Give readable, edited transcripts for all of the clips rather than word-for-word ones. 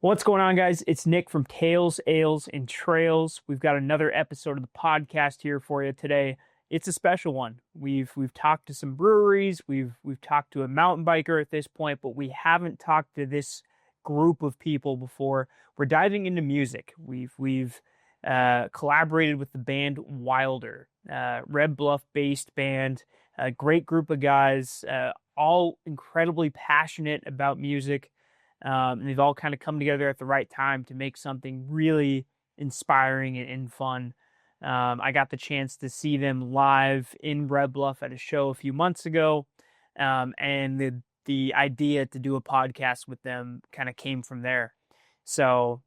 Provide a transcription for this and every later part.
What's going on, guys? It's Nick from Tales, Ales, and Trails. We've got another episode of the podcast here for you today. It's a special one. We've talked to some breweries, we've talked to a mountain biker at this point, but we haven't talked to this group of people before. We're diving into music. We've collaborated with the band Wilder, Red Bluff based band, a great group of guys, all incredibly passionate about music. And they've all kind of come together at the right time to make something really inspiring and fun. I got the chance to see them live in Red Bluff at a show a few months ago, and the idea to do a podcast with them kind of came from there. So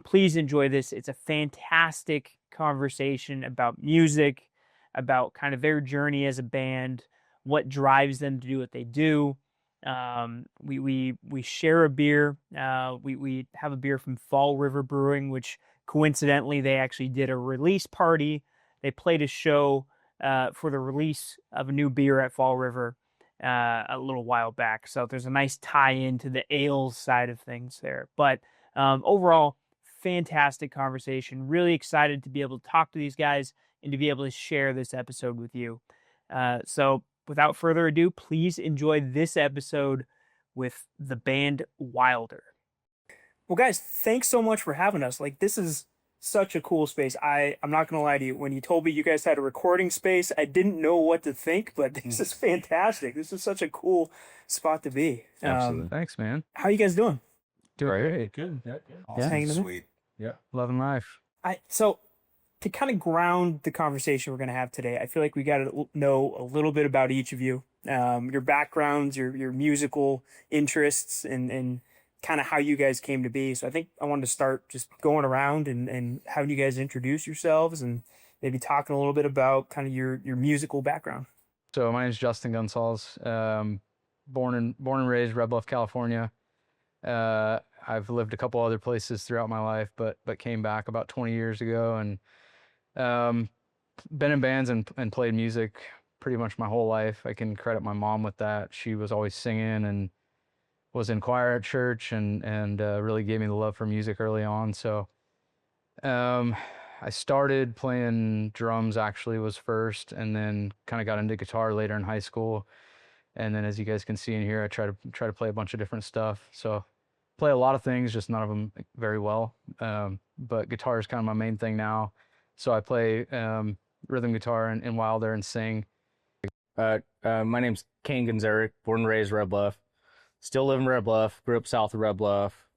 please enjoy this. It's a fantastic conversation about music, about kind of their journey as a band, what drives them to do what they do. We share a beer. We have a beer from Fall River Brewing, which coincidentally they actually did a release party. They played a show for the release of a new beer at Fall River a little while back. So there's a nice tie-in to the ales side of things there. But overall, fantastic conversation. Really excited to be able to talk to these guys and to be able to share this episode with you. So without further ado, please enjoy this episode with the band Wilder. Well, guys, thanks so much for having us. Like, this is such a cool space. I'm not going to lie to you. When you told me you guys had a recording space, I didn't know what to think, but this is fantastic. This is such a cool spot to be. Absolutely. Thanks, man. How are you guys doing? Doing great. Good. Yeah, good. Awesome. Hanging in there? Sweet. Yeah. Loving life. So to kind of ground the conversation we're going to have today, I feel like we got to know a little bit about each of you, your backgrounds, your musical interests, and kind of how you guys came to be. So I think I wanted to start just going around and having you guys introduce yourselves and maybe talking a little bit about kind of your musical background. So my name is Justin Gonsalves. Born and raised Red Bluff, California. I've lived a couple other places throughout my life, but came back about 20 years ago and been in bands and played music pretty much my whole life. I can credit my mom with that. She was always singing and was in choir at church and really gave me the love for music early on. So I started playing drums, actually was first, and then kind of got into guitar later in high school. And then as you guys can see in here, I try to play a bunch of different stuff. So play a lot of things, just none of them very well. But guitar is kind of my main thing now. So I play rhythm guitar in Wilder and sing. My name's Kane Gonzaric, born and raised Red Bluff. Still live in Red Bluff, grew up south of Red Bluff.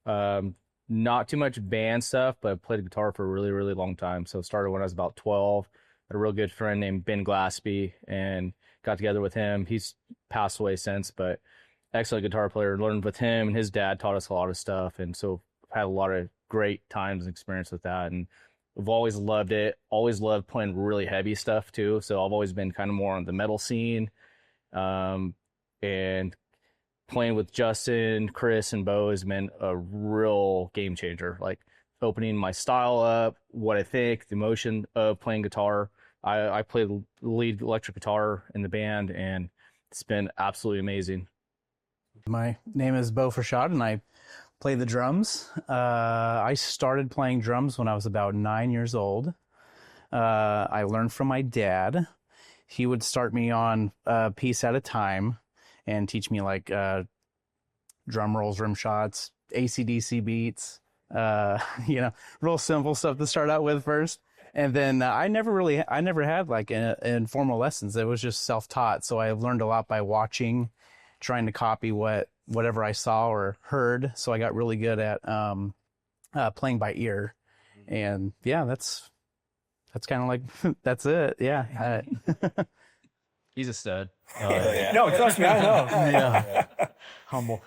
Not too much band stuff, but played guitar for a really, really long time. So started when I was about 12. Had a real good friend named Ben Glaspie and got together with him. He's passed away since, but excellent guitar player. Learned with him, and his dad taught us a lot of stuff. And so had a lot of great times and experience with that. And I've always loved it. Always loved playing really heavy stuff too. So I've always been kind of more on the metal scene. And playing with Justin, Chris, and Bo has been a real game changer. Like opening my style up, what I think, the emotion of playing guitar. I play the lead electric guitar in the band, and it's been absolutely amazing. My name is Bo Frashad, and I play the drums. I started playing drums when I was about 9 years old. I learned from my dad. He would start me on a piece at a time and teach me like drum rolls, rim shots, AC/DC beats, real simple stuff to start out with first. And then I never had like informal lessons. It was just self-taught. So I learned a lot by watching, trying to copy whatever I saw or heard. So I got really good at playing by ear. And yeah, that's kind of like, that's it. Yeah. He's a stud. No, trust me, I know. Yeah. Humble.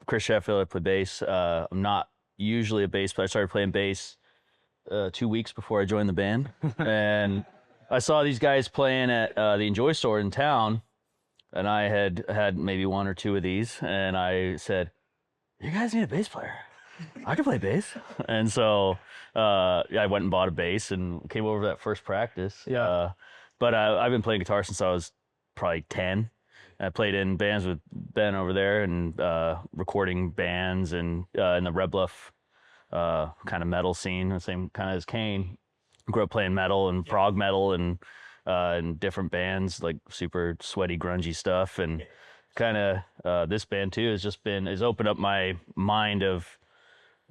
Chris Sheffield, I play bass. I'm not usually a bass player. I started playing bass 2 weeks before I joined the band. And I saw these guys playing at the Enjoy store in town. And I had maybe one or two of these. And I said, you guys need a bass player. I can play bass. And so I went and bought a bass and came over to that first practice. Yeah. But I've been playing guitar since I was probably 10. I played in bands with Ben over there and recording bands and in the Red Bluff kind of metal scene, the same kind of as Kane. Grew up playing metal and prog metal and in different bands, like super sweaty, grungy stuff. And kind of this band too has opened up my mind of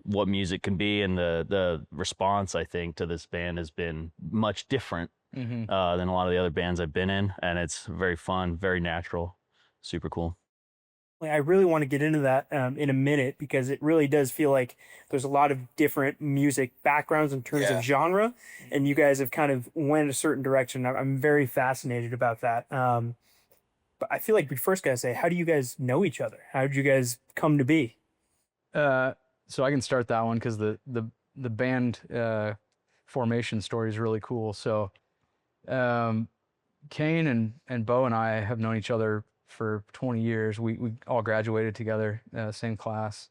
what music can be, and the response I think to this band has been much different than a lot of the other bands I've been in, and it's very fun, very natural, super cool. I really want to get into that in a minute, because it really does feel like there's a lot of different music backgrounds in terms of genre, and you guys have kind of went a certain direction. I'm very fascinated about that. But I feel like we first got to say, how do you guys know each other? How did you guys come to be? So I can start that one because the band formation story is really cool. So Kane and Bo and I have known each other for 20 years. We all graduated together, same class.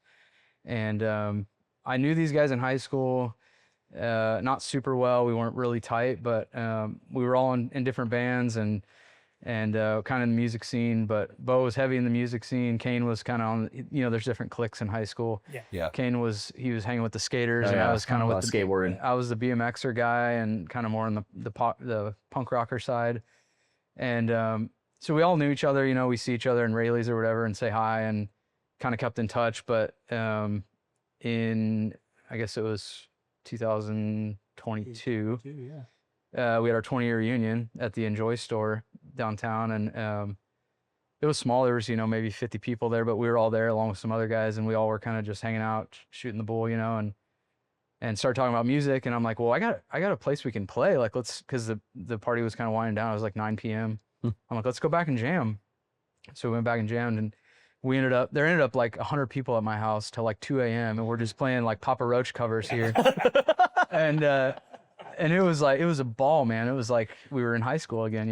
And I knew these guys in high school, not super well. We weren't really tight, but we were all in different bands and kind of in the music scene. But Bo was heavy in the music scene. Kane was kind of on, there's different cliques in high school. Yeah. Kane was hanging with the skaters, and I was kind of with the skateboarding. I was the BMXer guy and kind of more on the punk rocker side. And so we all knew each other, we see each other in Rayleigh's or whatever and say hi and kind of kept in touch. But in, I guess it was 2022, we had our 20-year reunion at the Enjoy store downtown. And it was small. There was, maybe 50 people there, but we were all there along with some other guys, and we all were kind of just hanging out, shooting the bull, and started talking about music. And I'm like, well, I got a place we can play. Like, because the party was kind of winding down. It was like 9 p.m. I'm like, let's go back and jam. So we went back and jammed, and there ended up like 100 people at my house till like 2 a.m. and we're just playing like Papa Roach covers here. and it was a ball, man. It was like we were in high school again,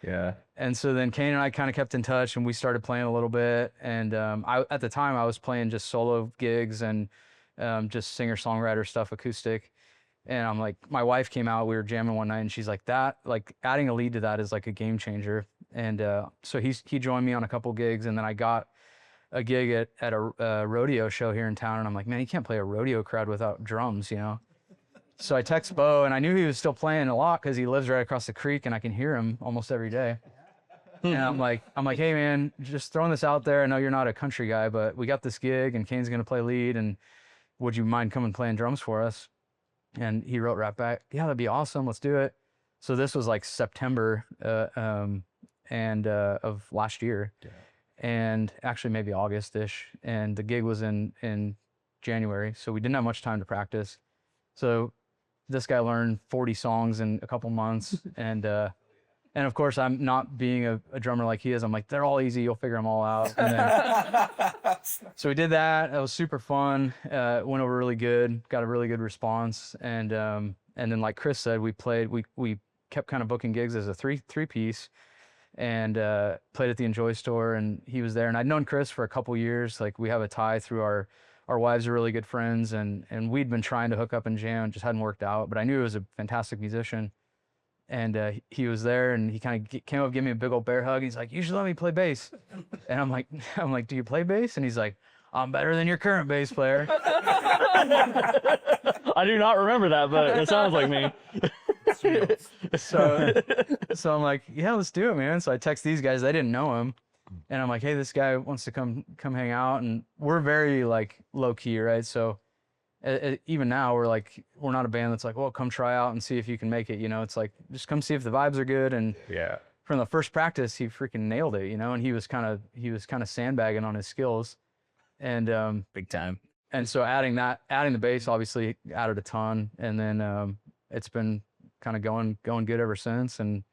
Yeah. And so then Kane and I kind of kept in touch, and we started playing a little bit. And at the time I was playing just solo gigs and just singer-songwriter stuff, acoustic. And I'm like, my wife came out, we were jamming one night, and she's like, adding a lead to that is like a game changer. And so he joined me on a couple gigs, and then I got a gig at a rodeo show here in town. And I'm like, man, you can't play a rodeo crowd without drums, So I text Bo, and I knew he was still playing a lot because he lives right across the creek, and I can hear him almost every day. And I'm like, hey man, just throwing this out there. I know you're not a country guy, but we got this gig, and Kane's gonna play lead, and would you mind coming playing drums for us? And he wrote right back, yeah, that'd be awesome. Let's do it. So this was like September of last year, and actually maybe August-ish. And the gig was in January, so we didn't have much time to practice. So this guy learned 40 songs in a couple months, and of course I'm not being a drummer like he is. I'm like, they're all easy. You'll figure them all out. And then, so we did that. It was super fun. Went over really good. Got a really good response. And then like Chris said, we kept kind of booking gigs as a three piece, and played at the Enjoy store, and he was there. And I'd known Chris for a couple years. Like, we have a tie through our wives are really good friends, and we'd been trying to hook up and jam, just hadn't worked out. But I knew he was a fantastic musician. And he was there, and he kind of came up, gave me a big old bear hug. He's like, you should let me play bass. And I'm like, do you play bass? And he's like, I'm better than your current bass player. I do not remember that, but it sounds like me. So I'm like, yeah, let's do it, man. So I text these guys. They didn't know him. And I'm like, hey, this guy wants to come hang out. And we're very like low key, right? So even now we're not a band that's like, well, come try out and see if you can make it. It's like, just come see if the vibes are good. And from the first practice, he freaking nailed it, and he was kind of sandbagging on his skills, and Big time. And so adding the bass obviously added a ton. And then it's been kind of going good ever since, and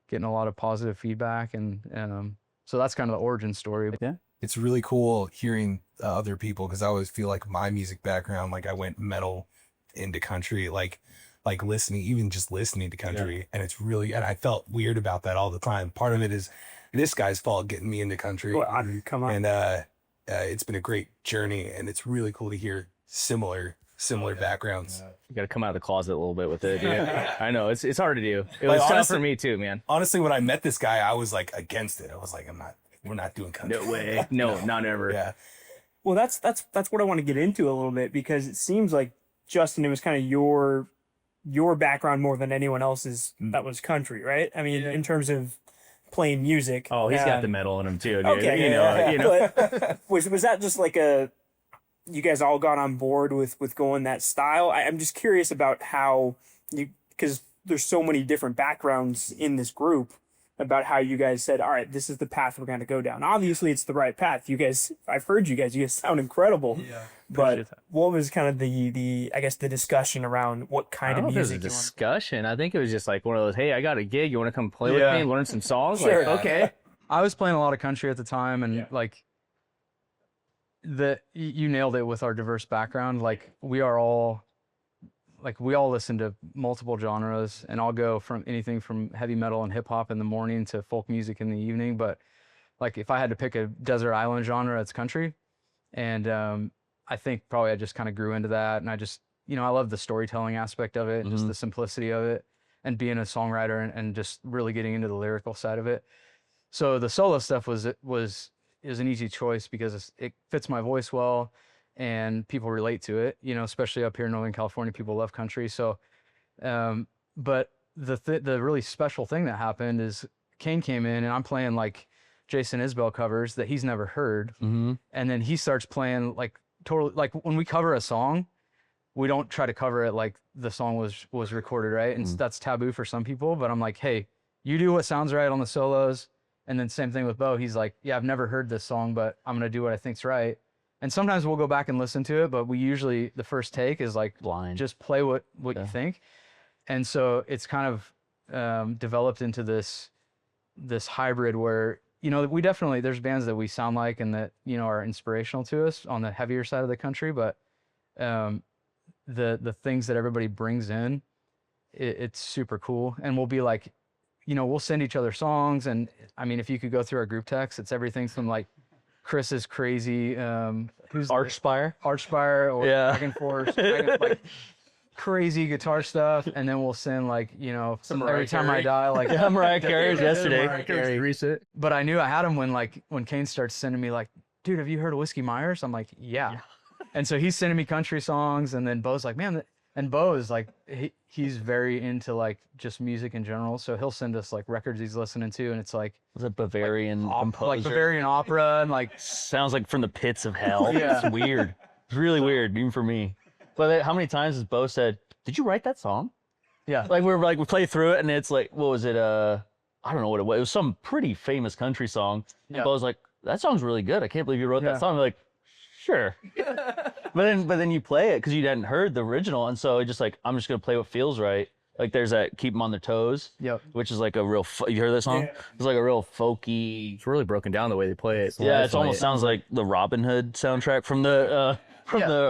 getting a lot of positive feedback. And so that's kind of the origin story. Yeah. It's really cool hearing other people, because I always feel like my music background, like I went metal into country, like listening to country. And it's really, and I felt weird about that all the time. Part of it is this guy's fault getting me into country. Well, I mean, come on. And it's been a great journey, and it's really cool to hear similar backgrounds. You got to come out of the closet a little bit with it, dude. I know it's hard to do. It Like, was tough honestly- for me too, man. Honestly, when I met this guy, I was like against it. I was like, we're not doing country. No way. No, not ever. Yeah. Well, that's what I want to get into a little bit, because it seems like Justin, it was kind of your background more than anyone else's that was country, right? I mean, in terms of playing music. Oh, he's got the metal in him too. Dude. Okay, You know. But was that just like you guys all got on board with going that style? I'm just curious about how because there's so many different backgrounds in this group, about how you guys said, all right, this is the path we're going to go down. Obviously, it's the right path. You guys, I've heard you guys sound incredible. Yeah. But what was kind of the I guess the discussion around what kind of music? There was a discussion. I think it was just like one of those, hey, I got a gig. You want to come play with me and learn some songs? Sure. Like, okay. I was playing a lot of country at the time, and like you nailed it with our diverse background. Like we all listen to multiple genres, and I'll go from anything from heavy metal and hip hop in the morning to folk music in the evening. But like if I had to pick a desert island genre, it's country. And I think probably I just kind of grew into that, and I just, I love the storytelling aspect of it, and just the simplicity of it, and being a songwriter and just really getting into the lyrical side of it. So the solo stuff was an easy choice because it fits my voice well, and people relate to it, especially up here in Northern California, people love country. So, but the really special thing that happened is Kane came in, and I'm playing like Jason Isbell covers that he's never heard. And then he starts playing like totally, like when we cover a song, we don't try to cover it like the song was recorded, right? And that's taboo for some people, but I'm like, hey, you do what sounds right on the solos. And then same thing with Bo. He's like, yeah, I've never heard this song, but I'm going to do what I think's right. And sometimes we'll go back and listen to it, but we usually, the first take is like blind, just play what you think. And so it's kind of developed into this hybrid where, we definitely, there's bands that we sound like and that, are inspirational to us on the heavier side of the country, but the things that everybody brings in, it's super cool. And we'll be like, we'll send each other songs. And I mean, if you could go through our group text, it's everything from like Chris's crazy, who's Archspire or Dragon Force, like crazy guitar stuff. And then we'll send like, some Every Time I Die, like Mariah Carey's yesterday. Mariah Carey. But I knew I had him when Kane starts sending me like, dude, have you heard of Whiskey Myers? I'm like, yeah. And so he's sending me country songs, and then Bo's like, man, and Bo is like, he's very into like just music in general. So he'll send us like records he's listening to, and it's like, was it Bavarian composer? Like Bavarian opera, and like sounds like from the pits of hell. Yeah. It's weird. It's really weird, even for me. But how many times has Bo said, did you write that song? Yeah. Like we play through it, and it's like, what was it? I don't know what it was. It was some pretty famous country song. And Bo's like, that song's really good. I can't believe you wrote that song. I'm like, sure. But then you play it because you hadn't heard the original, and so it's just like, I'm just gonna play what feels right. Like there's that "Keep 'Em on Their Toes," which is like a real. You heard that song? Yeah. It's like a real folky. It's really broken down the way they play it. Yeah, it almost sounds like the Robin Hood soundtrack from the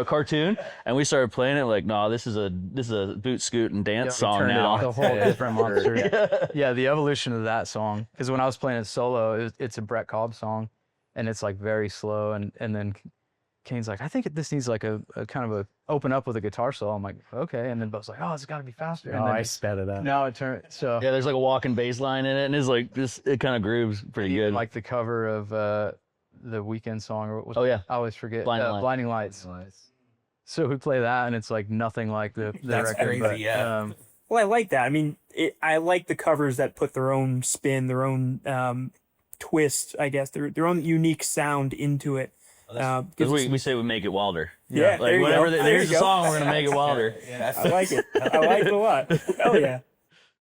cartoon. And we started playing it like, no, this is a boot scoot and dance song now. The whole different monster. Yeah, the evolution of that song. Because when I was playing it solo, it's a Brett Cobb song, and it's like very slow, and then Kane's like, I think this needs like a kind of a open up with a guitar solo. I'm like, okay. And then Bo's like, oh, it's got to be faster. And then I sped it up. Now it turned, so. Yeah, there's like a walking bass line in it, and it's like it kind of grooves pretty good. Like the cover of the Weekend song, or what was I always forget. Blinding Lights. So we play that, and it's like nothing like the That's record. crazy, but, yeah. Well, I like that. I mean, I like the covers that put their own spin, their own twist, I guess, their own unique sound into it. Because we say we make it wilder. Yeah, like whatever. There's a song, we're gonna make it wilder. I like it. I like it a lot. Oh yeah.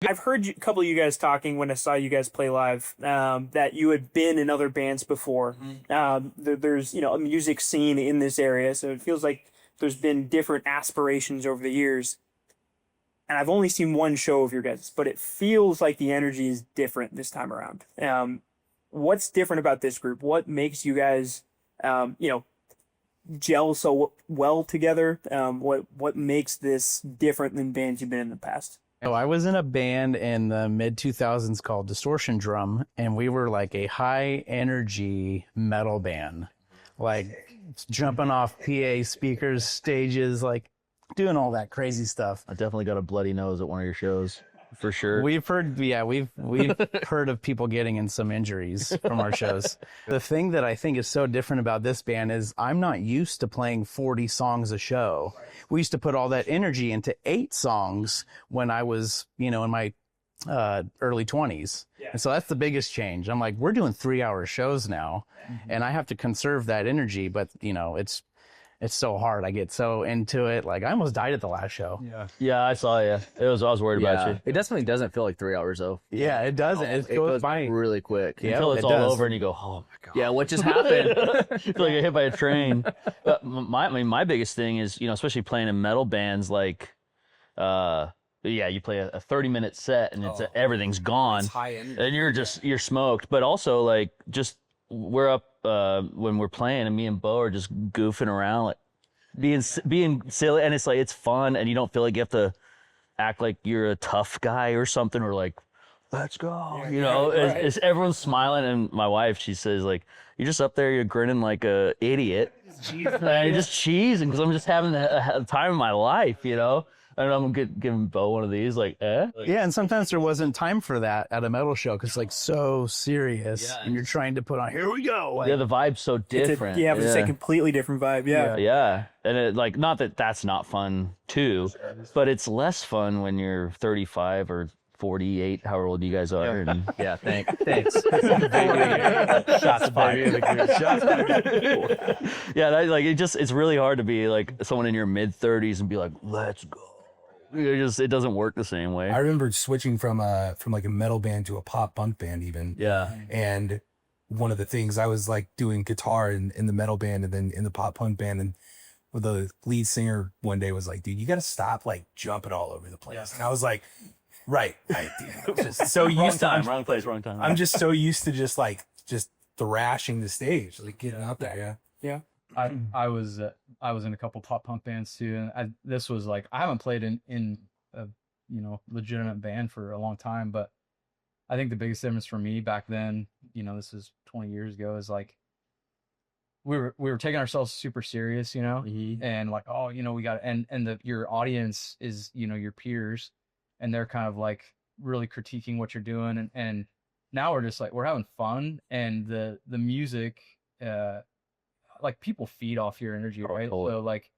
I've heard a couple of you guys talking when I saw you guys play live, that you had been in other bands before. There's a music scene in this area, so it feels like there's been different aspirations over the years. And I've only seen one show of your guys, but it feels like the energy is different this time around. What's different about this group? What makes you guys gel so well together? What makes this different than bands you've been in the past? So I was in a band in the mid 2000s called Distortion Drum, and we were like a high energy metal band, like jumping off PA speakers, stages, like doing all that crazy stuff. I definitely got a bloody nose at one of your shows. for sure. We've heard heard of people getting in some injuries from our shows. The thing that I think is so different about this band is I'm not used to playing 40 songs a show. We used to put all that energy into 8 songs when I was, in my early 20s. And so that's the biggest change. I'm like, we're doing 3-hour shows now, and I have to conserve that energy, but it's so hard. I get so into it. Like I almost died at the last show. Yeah, I saw you. I was worried about you. It definitely doesn't feel like 3 hours though. Yeah, it doesn't. It goes by really quick. Until it's all over and you go, oh my God. Yeah, what just happened? You feel like you're hit by a train. But my biggest thing is, especially playing in metal bands, like, you play a 30-minute set and everything's gone. It's high energy. And you're smoked. But also, like, just we're up when we're playing, and me and Bo are just goofing around, like being silly, and it's like it's fun, and you don't feel like you have to act like you're a tough guy or something, or like, let's go, It's everyone's smiling, and my wife, she says, like, you're just up there, you're grinning like a idiot, and you're just cheesing because I'm just having the time of my life, And I'm giving Bo one of these, like, eh? Yeah, and sometimes there wasn't time for that at a metal show because, like, so serious, and you're trying to put on, here we go. Like, Yeah, the vibe's so different. It's a completely different vibe. Yeah. Yeah, and it, like, not that that's not fun too, but it's less fun when you're 35 or 48, however old you guys are. And Yeah, thanks. shots fired. Yeah, it's really hard to be like someone in your mid 30s and be like, let's go. It doesn't work the same way. I remember switching from like a metal band to a pop punk band even. Yeah. And one of the things I was like doing guitar in the metal band and then in the pop punk band, and the lead singer one day was like, dude, you got to stop like jumping all over the place. And I was like, right. I'm just so used to wrong place, wrong time. I'm just so used to just thrashing the stage, like getting out there. Yeah. I was in a couple pop punk bands too, and this was like I haven't played in a legitimate band for a long time, but I think the biggest difference for me back then, this is 20 years ago, is like we were taking ourselves super serious, and like, oh, we got, and your audience is your peers, and they're kind of like really critiquing what you're doing, and now we're just like we're having fun, and the music. Like people feed off your energy, right? Totally. So like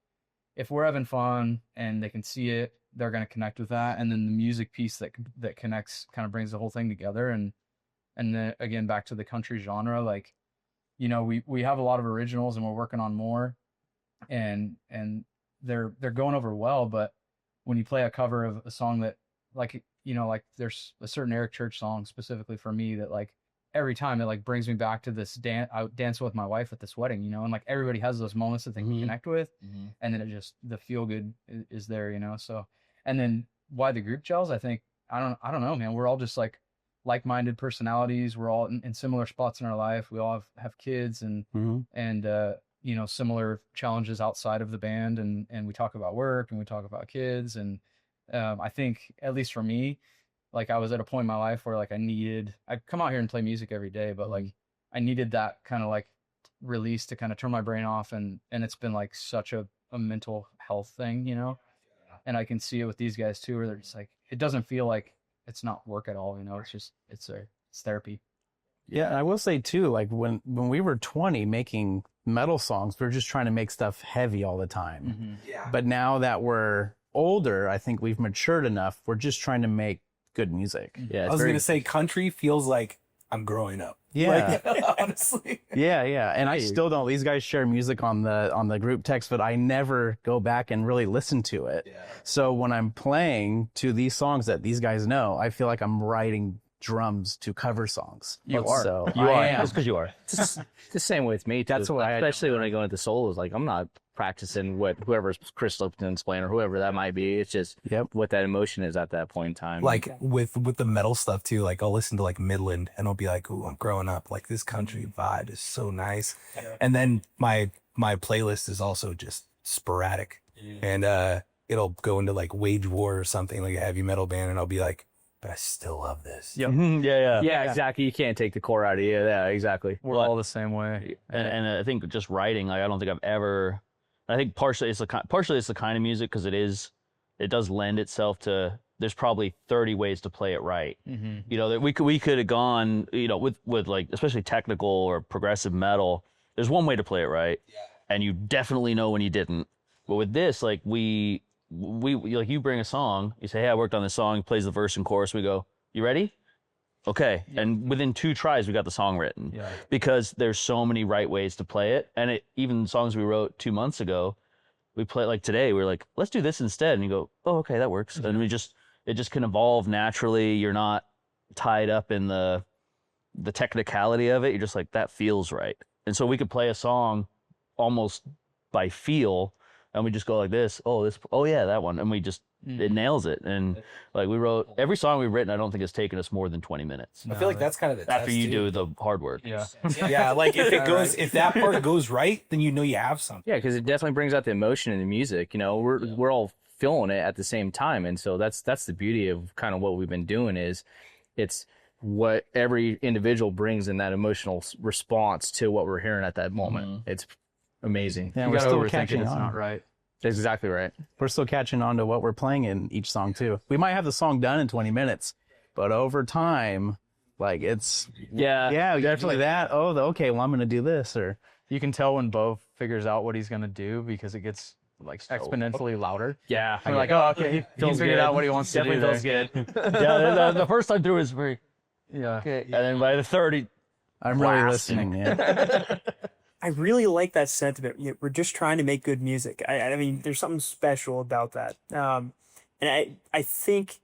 if we're having fun and they can see it, they're going to connect with that. And then the music piece that connects kind of brings the whole thing together. And then again, back to the country genre, like, we have a lot of originals and we're working on more, and they're going over well. But when you play a cover of a song that like there's a certain Eric Church song specifically for me that like, every time it like brings me back to this I danced with my wife at this wedding, and like everybody has those moments that they can connect with, and then it just the feel good is there, So, and then why the group gels, I think I don't know, man. We're all just like-minded personalities. We're all in similar spots in our life. We all have kids and similar challenges outside of the band, and we talk about work and we talk about kids, and I think at least for me. Like I was at a point in my life where like I come out here and play music every day, but like I needed that kind of like release to kind of turn my brain off, and it's been like such a mental health thing, and I can see it with these guys too, where they're just like, it doesn't feel like it's not work at all, it's just, it's therapy. Yeah, and I will say too, like when we were 20 making metal songs, we were just trying to make stuff heavy all the time. Yeah. But now that we're older, I think we've matured enough. We're just trying to make good music. Yeah, I was going to say country feels like I'm growing up. Yeah. Like, honestly. Yeah. And I still don't. These guys share music on the group text, but I never go back and really listen to it. Yeah. So when I'm playing to these songs that these guys know, I feel like I'm writing drums to cover songs. You are. So You I are. am. Just because you are. It's the same way with me. Too. That's why especially when I go into solos, like I'm not practicing what whoever's Chris Lipton's playing or whoever that might be. It's just what that emotion is at that point in time. Like with the metal stuff too, like I'll listen to like Midland and I'll be like, ooh, I'm growing up. Like this country vibe is so nice. And then my playlist is also just sporadic. And it'll go into like Wage War or something, like a heavy metal band, and I'll be like, but I still love this. Yeah. yeah, exactly. You can't take the core out of you. Yeah, exactly. We're all the same way. And I think just writing, like I don't think I've ever. I think partially it's the kind of music because it does lend itself to there's probably 30 ways to play it right. Mm-hmm. You know, that we could have gone, you know, with like especially technical or progressive metal. There's one way to play it right, and you definitely know when you didn't. But with this, like we like you bring a song, you say, hey, I worked on this song. Plays the verse and chorus. We go, you ready? Okay. Yeah. And within 2 tries, we got the song written. Yeah. Because there's so many right ways to play it, and even songs we wrote 2 months ago, we play like today. We're like, let's do this instead, and you go, oh, okay, that works. Mm-hmm. And it just can evolve naturally. You're not tied up in the technicality of it. You're just like, that feels right. And so we could play a song almost by feel, and we just go like this. Oh yeah, that one, and we just it nails it. And like we wrote every song we've written, I don't think it's taken us more than 20 minutes. I feel like that's kind of the after test, you too. do the hard work. Yeah. Yeah, like if that part goes right, then you know you have something. Yeah, because it definitely brings out the emotion in the music. You know, we're all feeling it at the same time, and so that's the beauty of kind of what we've been doing is it's what every individual brings in that emotional response to what we're hearing at that moment. Mm-hmm. It's amazing. Yeah, you we're gotta still overthink catching it. It's on. not right. That's exactly right. We're still catching on to what we're playing in each song too. We might have the song done in 20 minutes, but over time, like it's definitely that. Oh, okay, well I'm gonna do this, or You can tell when Bo figures out what he's gonna do because it gets like exponentially louder. Yeah, We're like, oh, okay, he figured out what he wants to do. Definitely feels good. Yeah, the first time through is very Yeah. okay, and then by the 30, I'm really listening. Yeah. I really like that sentiment. We're just trying to make good music. I mean, there's something special about that. And I think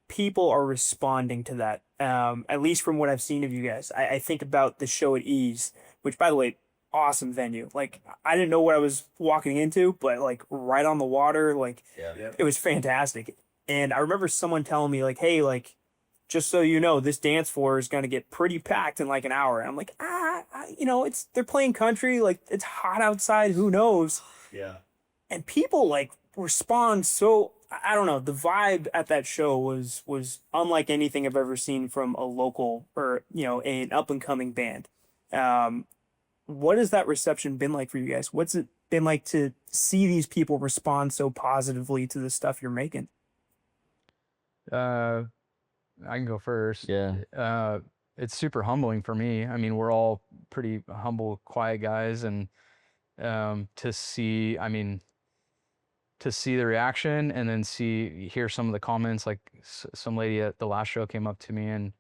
people are responding to that, at least from what I've seen of you guys. I think about the show at Ease, which, by the way, awesome venue. Like, I didn't know what I was walking into, but, like, right on the water, like, it was fantastic. And I remember someone telling me, like, hey, like, just so you know, this dance floor is going to get pretty packed in like an hour. And I'm like, they're playing country. Like, it's hot outside. Who knows? Yeah. And people like respond. So I don't know. The vibe at that show was unlike anything I've ever seen from a local or, an up and coming band. What has that reception been like for you guys? What's it been like to see these people respond so positively to the stuff you're making? I can go first. Yeah. It's super humbling for me. I mean, we're all pretty humble, quiet guys, and to see the reaction and then hear some of the comments. Like some lady at the last show came up to me, and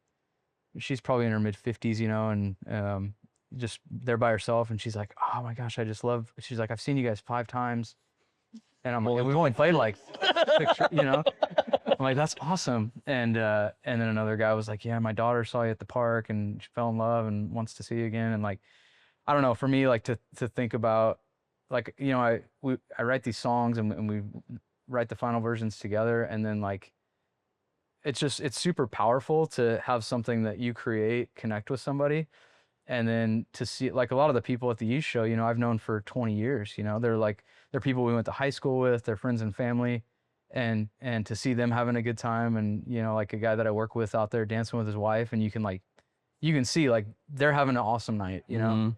she's probably in her mid-50s, and just there by herself, and she's like, "Oh my gosh, I just love." She's like, "I've seen you guys 5 times," and I'm like, "We've only played like 6, I'm like, that's awesome. And then another guy was like, yeah, my daughter saw you at the park and she fell in love and wants to see you again. And like, I don't know, for me, like to think about, like, I write these songs and we write the final versions together. And then like, it's super powerful to have something that you create connect with somebody. And then to see, like, a lot of the people at the East show, I've known for 20 years, they're people we went to high school with, they're friends and family. And to see them having a good time, and like a guy that I work with out there dancing with his wife, and you can see like they're having an awesome night, Mm-hmm.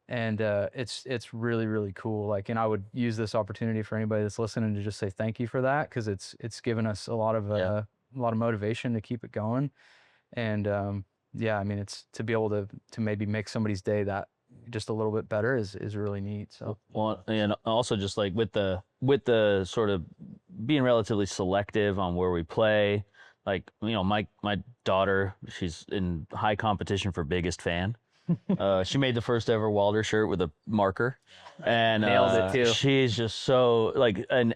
and it's really, really cool. Like, and I would use this opportunity for anybody that's listening to just say thank you for that, because it's given us a lot of motivation to keep it going. And I mean, it's to be able to maybe make somebody's day that just a little bit better is really neat. So, well, and also just like with the sort of being relatively selective on where we play, like, my daughter, she's in high competition for biggest fan. She made the first ever Wilder shirt with a marker, and nailed it too. She's just so like, and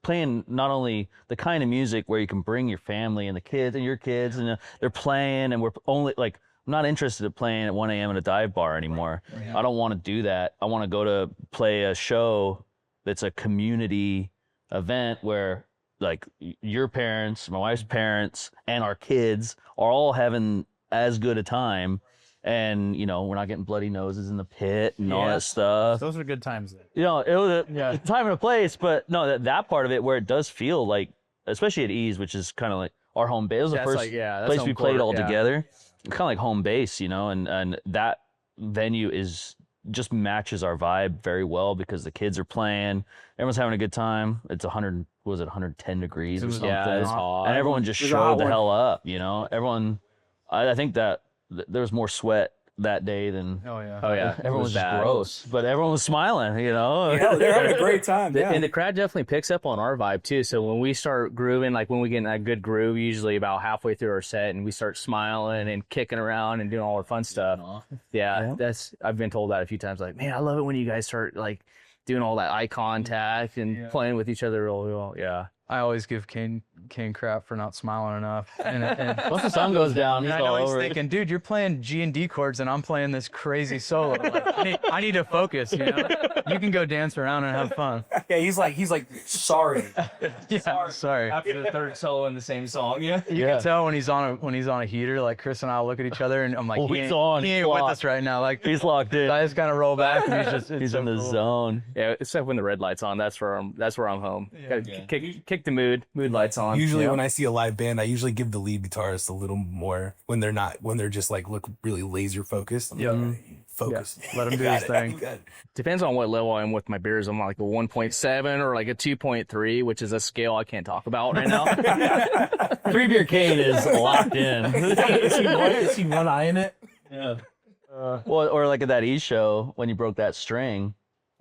playing not only the kind of music where you can bring your family and the kids and your kids, and they're playing, and we're only like, I'm not interested in playing at 1 a.m. at a dive bar anymore. Yeah. I don't want to do that. I want to go to play a show that's a community event where like your parents, my wife's parents, and our kids are all having as good a time. And, we're not getting bloody noses in the pit and all that stuff. Those are good times then. It was a time and a place, but no, that part of it where it does feel like, especially at Ease, which is kind of like our home base. It was the first place we played all together. It's kind of like home base, and that venue is just matches our vibe very well because the kids are playing, everyone's having a good time. It's 100, was it 110 degrees or something? Yeah, it's hot. And everyone just It was a hot showed the one. hell up, you know. Everyone, I think that there was more sweat that day than Oh yeah. Oh yeah, everyone was just bad. gross, but everyone was smiling, you know. Yeah, they're having a great time. The- Yeah. And the crowd definitely picks up on our vibe too. So when we start grooving, like when we get in that good groove, usually about halfway through our set, and we start smiling and kicking around and doing all the fun stuff. Yeah, that's I've been told that a few times. Like, man, I love it when you guys start like doing all that eye contact and playing with each other really well. Yeah. I always give Kane crap for not smiling enough. And Once the sun goes down, he's I know all he's over it. thinking, dude, you're playing G and D chords, and I'm playing this crazy solo. Like, I need to focus. You know, you can go dance around and have fun. Yeah, he's like sorry. Yeah, sorry. After the third solo in the same song, yeah. You can tell when he's on a heater. Like Chris and I look at each other, and I'm like, Oh, he he's ain't, on, he he's ain't with locked. us right now. Like He's locked in. I just kind of roll back, and he's just He's in the zone. Yeah, except when the red light's on, that's where I'm home. Gotta kick the mood lights on. Usually Yeah. when I see a live band, I usually give the lead guitarist a little more when they're just like look really laser focused. I'm like, focus. Let him do Got his it. thing. You got it. Depends on what level I'm with my beers. I'm like a 1.7 or like a 2.3, which is a scale I can't talk about right now. 3-beer Kane is locked in. Is he one eye in it? Well, or like at that E show when you broke that string,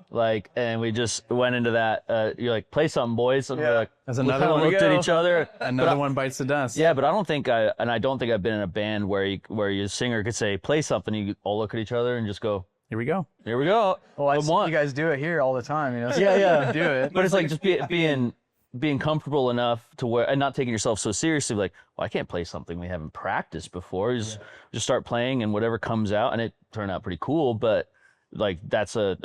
like, and we just went into that. You're like, play something, boys. And we're like, There's we another kind of one. looked at each other. Another one bites the dust. Yeah, but I don't think I don't think I've been in a band where your singer could say play something. You all look at each other and just go, Here we go. here we go. Well, I Good see one. you guys do it here all the time. You know. So Yeah. do it. But it's like just being comfortable enough to where and not taking yourself so seriously. Like, well, I can't play something we haven't practiced before. Just start playing and whatever comes out, and it turned out pretty cool. But like that's a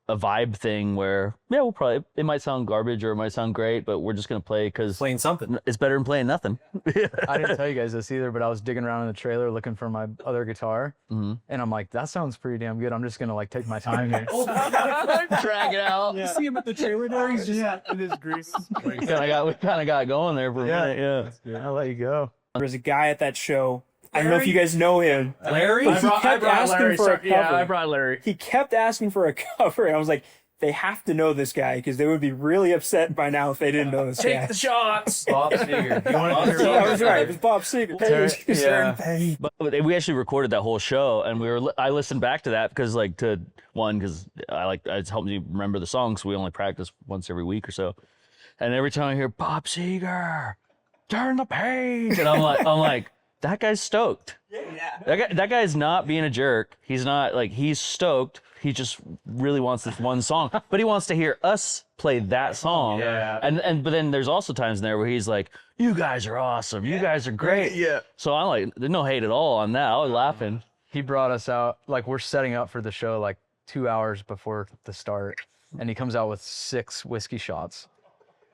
vibe thing where we'll probably it might sound garbage or it might sound great, but we're just gonna play because Playing something. it's better than playing nothing. I didn't tell you guys this either, but I was digging around in the trailer looking for my other guitar, and I'm like, that sounds pretty damn good. I'm just gonna like take my time here. Drag it out. You see him at the trailer door? He's just in his grease. We kind of got going there for a minute. Yeah. I'll let you go. There was a guy at that show. I don't know if you guys know him. Larry? But he kept asking for a cover. Yeah, I brought Larry. He kept asking for a cover, and I was like, they have to know this guy because they would be really upset by now if they didn't know this guy. Take the shots. Bob Seger. You want to I was right. It was Bob Seger. Yeah. But we actually recorded that whole show, and I listened back to that because because it helped me remember the songs. So we only practice once every week or so, and every time I hear Bob Seger, turn the page, and I'm like. That guy's stoked. Yeah. That guy's not being a jerk. He's not like he's stoked. He just really wants this one song, but he wants to hear us play that song. Yeah. But then there's also times in there where he's like, "You guys are awesome. You guys are great." Yeah. So I'm like, there's no hate at all on that. I was laughing. He brought us out, like we're setting up for the show like 2 hours before the start, and he comes out with 6 whiskey shots.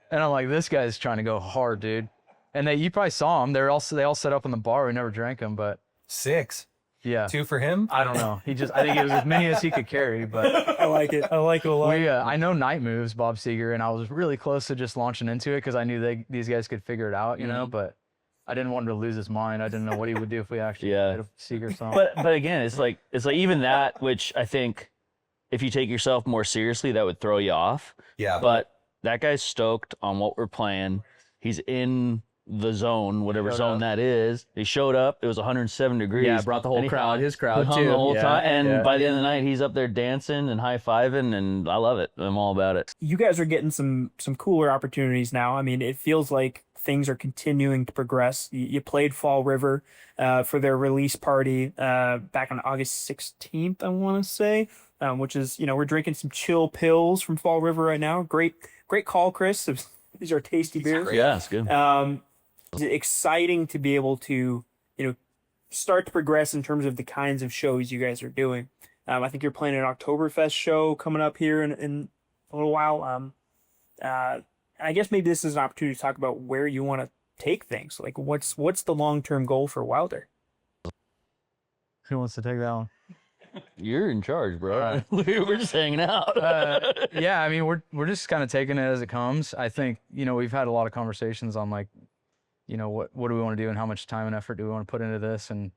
And I'm like, this guy's trying to go hard, dude. And you probably saw them. They all set up in the bar. We never drank them, but 6. yeah. 2 for him. I don't know. I think it was as many as he could carry, but I like it. I like it a lot. I know Night Moves, Bob Seger, and I was really close to just launching into it because I knew these guys could figure it out, you know, but I didn't want him to lose his mind. I didn't know what he would do if we actually did a Seger song. But again, it's like even that, which I think if you take yourself more seriously, that would throw you off. Yeah. But that guy's stoked on what we're playing. He's in the zone, whatever zone that is. He showed up. It was 107 degrees. Yeah, brought the whole And he crowd, his crowd hung too. the whole Yeah, time. And yeah. by the end of the night, he's up there dancing and high-fiving, and I love it. I'm all about it. You guys are getting some cooler opportunities now. I mean, it feels like things are continuing to progress. You played Fall River for their release party back on August 16th, I want to say, which is, we're drinking some chill pills from Fall River right now. Great call, Chris. These are tasty beers. Yeah, it's good. It's exciting to be able to, start to progress in terms of the kinds of shows you guys are doing. I think you're playing an Oktoberfest show coming up here in a little while. I guess maybe this is an opportunity to talk about where you want to take things. Like, what's the long-term goal for Wilder? Who wants to take that one? You're in charge, bro. We're just hanging out. Yeah, I mean, we're just kind of taking it as it comes. I think, we've had a lot of conversations on like, what do we want to do and how much time and effort do we want to put into this? And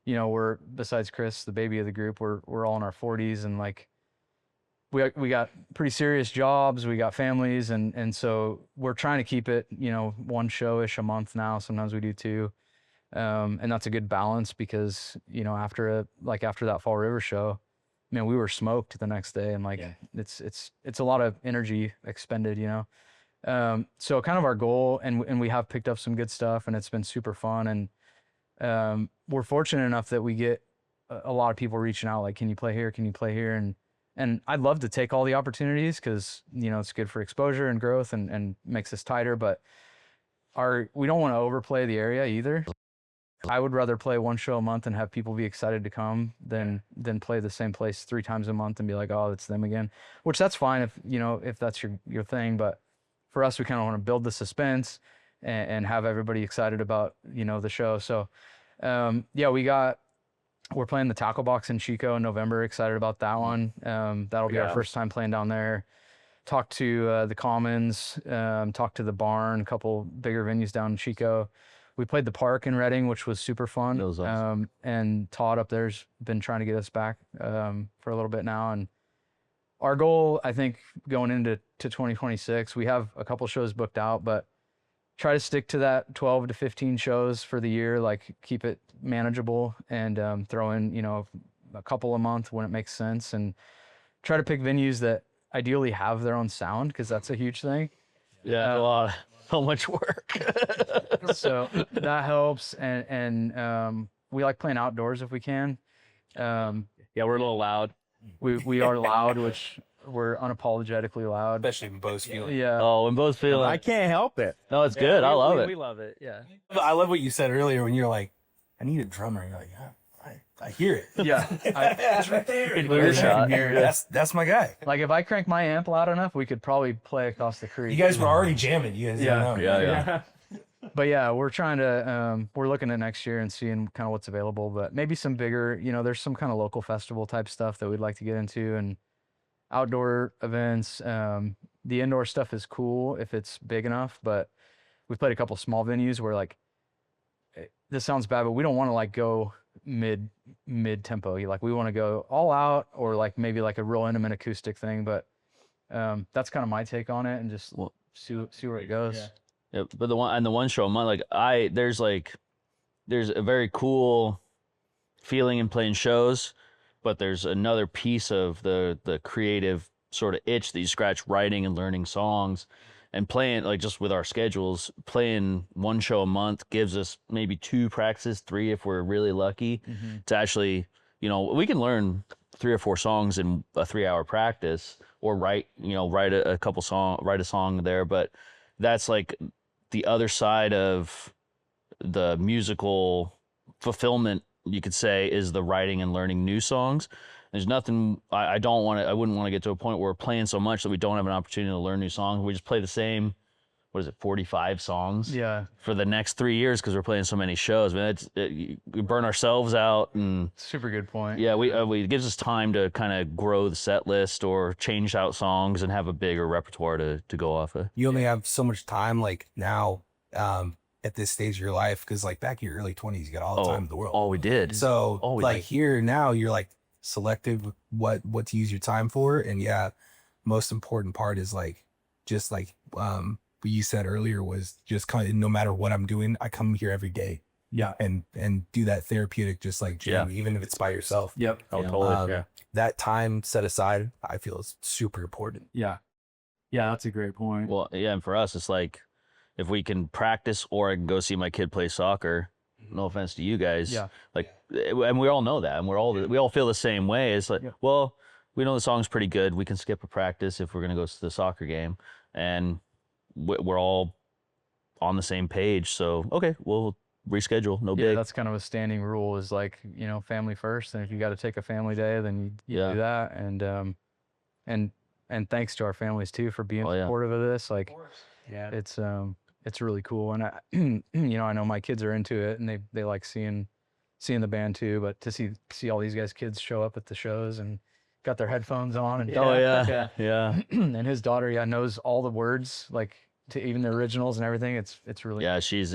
you know, we're, besides Chris, the baby of the group, we're all in our 40s, and like we got pretty serious jobs, we got families, and so we're trying to keep it, you know, one show-ish a month now. Sometimes we do two. And that's a good balance because, you know, after that Fall River show, man, we were smoked the next day, and like it's a lot of energy expended, you know. So kind of our goal, and we have picked up some good stuff, and it's been super fun, and we're fortunate enough that we get a lot of people reaching out like, can you play here, can you play here, and I'd love to take all the opportunities because, you know, it's good for exposure and growth, and makes us tighter, but we don't want to overplay the area either. I would rather play one show a month and have people be excited to come than play the same place 3 times a month and be like, oh, it's them again, which that's fine if, you know, if that's your thing. But for us, we kind of want to build the suspense and have everybody excited about, you know, the show. So, yeah, we're playing the Tackle Box in Chico in November. Excited about that one. That'll be our first time playing down there. Talked to the Commons, talked to the Barn, a couple bigger venues down in Chico. We played the Park in Reading, which was super fun. That was awesome. And Todd up there's been trying to get us back for a little bit now. And our goal, I think, going into 2026, we have a couple shows booked out, but try to stick to that 12 to 15 shows for the year, like keep it manageable, and throw in, you know, a couple a month when it makes sense, and try to pick venues that ideally have their own sound, because that's a huge thing. Yeah, a lot. So much work. So that helps, and we like playing outdoors if we can. Yeah, we're a little loud. We are loud, which we're unapologetically loud. Especially when Bo's feeling. Yeah. Oh, and both feeling. I can't help it. No, it's good. I love it. We love it. Yeah. I love what you said earlier when you're like, I need a drummer. You're like, I hear it. Yeah. It's right there. Earshot. That's my guy. Like if I crank my amp loud enough, we could probably play across the creek. You guys were already jamming. You guys Yeah. don't know. Yeah. But yeah, we're trying to, we're looking at next year and seeing kind of what's available, but maybe some bigger, you know, there's some kind of local festival type stuff that we'd like to get into, and outdoor events. The indoor stuff is cool if it's big enough, but we've played a couple small venues where like, this sounds bad, but we don't want to like go mid tempo. Like we want to go all out, or like maybe like a real intimate acoustic thing. But that's kind of my take on it, and just see where it goes. Yeah, but the one show a month, like there's a very cool feeling in playing shows, but there's another piece of the creative sort of itch that you scratch, writing and learning songs, and playing, like, just with our schedules, playing one show a month gives us maybe 2 practices, 3 if we're really lucky, to actually, you know, we can learn 3 or 4 songs in a 3-hour practice, or write a song there. But that's like the other side of the musical fulfillment, you could say, is the writing and learning new songs. There's nothing, I wouldn't want to get to a point where we're playing so much that we don't have an opportunity to learn new songs. We just play the same, 45 songs for the next 3 years because we're playing so many shows. Man, we burn ourselves out. And super good point. Yeah, it gives us time to kind of grow the set list or change out songs and have a bigger repertoire to go off of. You only have so much time, like now, at this stage of your life, because like back in your early 20s, you got all the time in the world. All we did. So here now, you're like selective what to use your time for. And yeah, most important part is like, just like what you said earlier, was just kind of, no matter what I'm doing, I come here every day. Yeah. And do that therapeutic, just like jam, even if it's by yourself. Yep. Oh, totally. That time set aside, I feel, is super important. Yeah, that's a great point. Well, yeah, and for us, it's like, if we can practice, or I can go see my kid play soccer, no offense to you guys. Yeah. Like, and we all know that, and we all feel the same way. It's like, well, we know the song's pretty good. We can skip a practice if we're going to go to the soccer game, and we're all on the same page. So, okay, we'll reschedule. No big. Yeah, that's kind of a standing rule, is like, you know, family first. And if you got to take a family day, then you do that. And thanks to our families too for being supportive of this. Like, it's really cool. And I, you know, I know my kids are into it, and they like seeing the band too, but to see all these guys' kids show up at the shows and got their headphones on, and and his daughter knows all the words, like, to even the originals and everything. It's really she's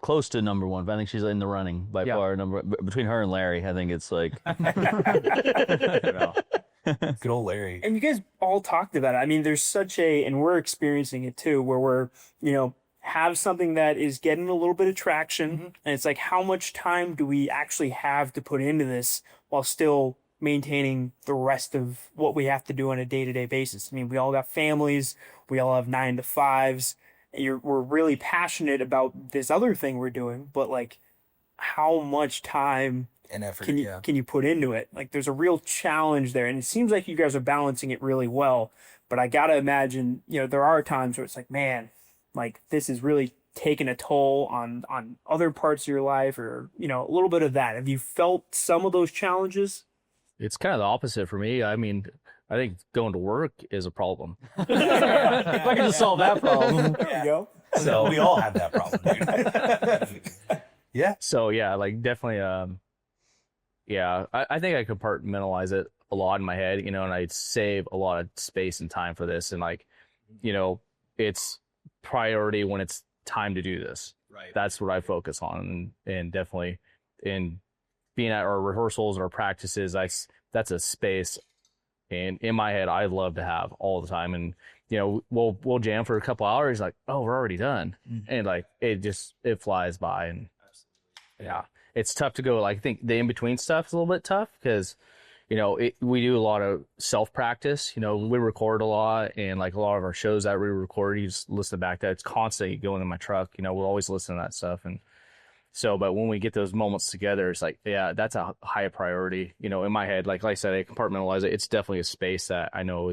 close to number one, but I think she's in the running by far. Between her and Larry, I think it's like. Good old Larry. And you guys all talked about it. I mean, there's such and we're experiencing it too, where we're, have something that is getting a little bit of traction. And it's like, how much time do we actually have to put into this while still maintaining the rest of what we have to do on a day-to-day basis? I mean, we all got families, we all have 9 to 5s. We're really passionate about this other thing we're doing, but like, how much time And effort, can you put into it? Like, there's a real challenge there, and it seems like you guys are balancing it really well. But I gotta imagine, there are times where it's like, man, like this is really taking a toll on other parts of your life, or a little bit of that. Have you felt some of those challenges? It's kind of the opposite for me. I mean, I think going to work is a problem. If I could just solve that problem. There you go. So we all have that problem, dude. Yeah. So yeah, like definitely, I think I compartmentalize it a lot in my head, and I'd save a lot of space and time for this. And like, it's priority when it's time to do this. Right. That's what I focus on. And definitely in being at our rehearsals or practices, that's a space. And in my head, I love to have all the time. And, we'll jam for a couple hours, like, oh, we're already done. And like, it flies by. And yeah, it's tough to go. Like, I think the in-between stuff is a little bit tough because, we do a lot of self-practice. We record a lot, and like a lot of our shows that we record, you just listen back to that. It's constantly going in my truck. We'll always listen to that stuff. And so, but when we get those moments together, it's like, yeah, that's a high priority. In my head, like I said, I compartmentalize it. It's definitely a space that I know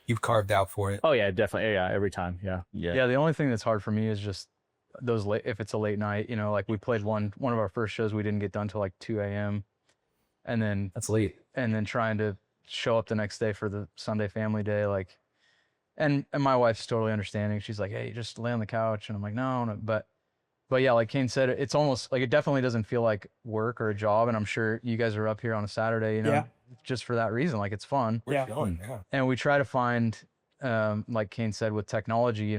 You've carved out for it. Oh yeah, definitely. Yeah, every time. Yeah. Yeah, the only thing that's hard for me is just those if it's a late night, like we played one of our first shows, we didn't get done till like 2 a.m. and then That's late. And then trying to show up the next day for the Sunday family day, like, and my wife's totally understanding. She's like, hey, just lay on the couch. And I'm like, no, but yeah, like Kane said, it's almost like, it definitely doesn't feel like work or a job. And I'm sure you guys are up here on a Saturday, just for that reason, like it's fun. We're chilling, yeah. And we try to find, like Kane said, with technology,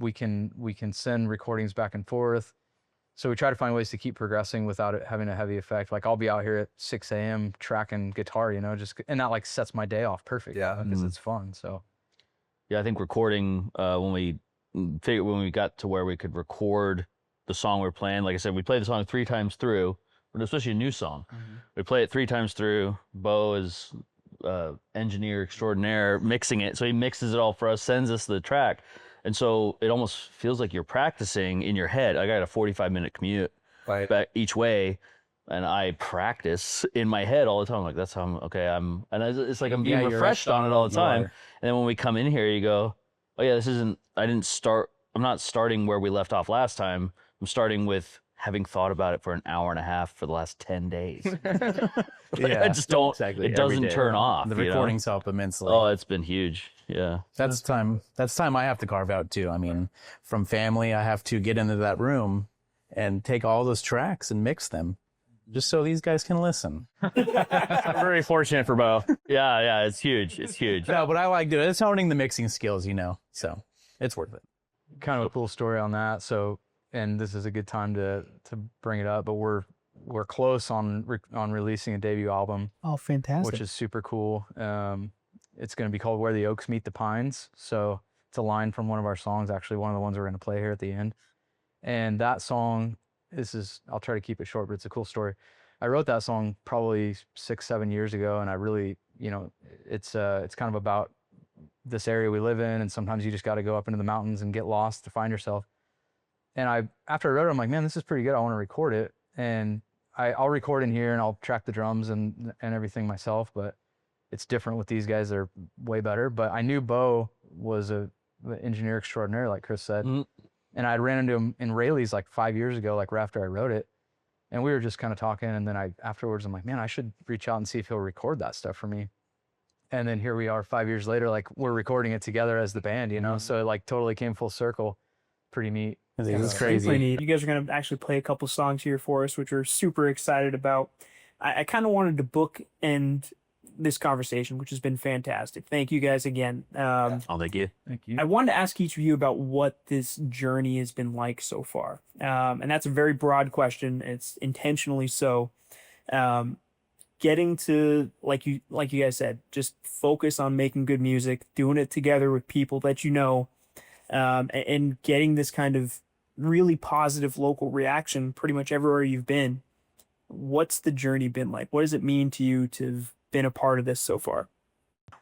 we can send recordings back and forth. So we try to find ways to keep progressing without it having a heavy effect. Like I'll be out here at 6 a.m. tracking guitar, and that like sets my day off perfect. Yeah, because it's fun. So yeah, I think recording when we got to where we could record the song we're playing. Like I said, we play the song 3 times through, but especially a new song. We play it 3 times through. Bo is engineer extraordinaire, mixing it. So he mixes it all for us, sends us the track. And so it almost feels like you're practicing in your head. I got a 45-minute commute back each way, and I practice in my head all the time. Like, that's how and it's like I'm being refreshed on it all the time. And then when we come in here, you go, oh yeah, I'm not starting where we left off last time. I'm starting with having thought about it for an hour and a half for the last 10 days. I just don't, it doesn't turn off. The recordings help immensely. Oh, it's been huge. Yeah. That's time I have to carve out too. I mean, from family, I have to get into that room and take all those tracks and mix them just so these guys can listen. I'm very fortunate for Bo. Yeah, it's huge. It's huge. No, but I like doing it. It's honing the mixing skills, so it's worth it. kind of a cool story on that. So, and this is a good time to bring it up, but we're close on releasing a debut album. Oh, fantastic. Which is super cool. It's going to be called Where the Oaks Meet the Pines. So it's a line from one of our songs, actually one of the ones we're going to play here at the end. And that song, I'll try to keep it short, but it's a cool story. I wrote that song probably 6-7 years ago, and I really, it's kind of about this area we live in, and sometimes you just got to go up into the mountains and get lost to find yourself. And after I wrote it, I'm like, man, this is pretty good. I want to record it. And I'll record in here and I'll track the drums and everything myself, but it's different with these guys. They're way better. But I knew Bo was an engineer extraordinaire, like Chris said. Mm-hmm. And I ran into him in Rayleigh's like 5 years ago, like right after I wrote it. And we were just kind of talking. And then afterwards, I'm like, man, I should reach out and see if he'll record that stuff for me. And then here we are 5 years later, like we're recording it together as the band, Mm-hmm. So it like totally came full circle. Pretty neat. It's crazy. Neat. You guys are going to actually play a couple songs here for us, which we're super excited about. I kind of wanted to book and this conversation, which has been fantastic. Thank you guys again. Oh, thank you. Thank you. I wanted to ask each of you about what this journey has been like so far. And that's a very broad question. It's intentionally so. Getting to, like you guys said, just focus on making good music, doing it together with people that you know, and getting this kind of really positive local reaction pretty much everywhere you've been. What's the journey been like? What does it mean to you to have been a part of this so far?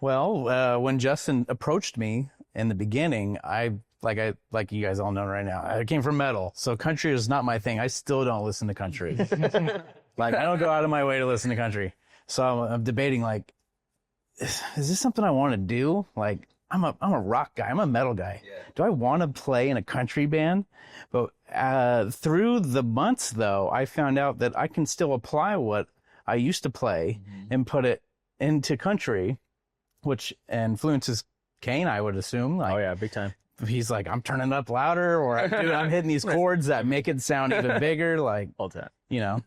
Well, when Justin approached me in the beginning, like you guys all know right now, I came from metal, so country is not my thing. I still don't listen to country. Like, I don't go out of my way to listen to country. So I'm debating, like, is this something I want to do? Like, I'm a rock guy. I'm a metal guy. Yeah. Do I want to play in a country band? But through the months, though, I found out that I can still apply what I used to play and put it into country, which influences Kane, I would assume. Like, Oh yeah, big time. he's like, I'm turning it up louder, or dude, I'm hitting these chords that make it sound even bigger. Like, All the time. you know.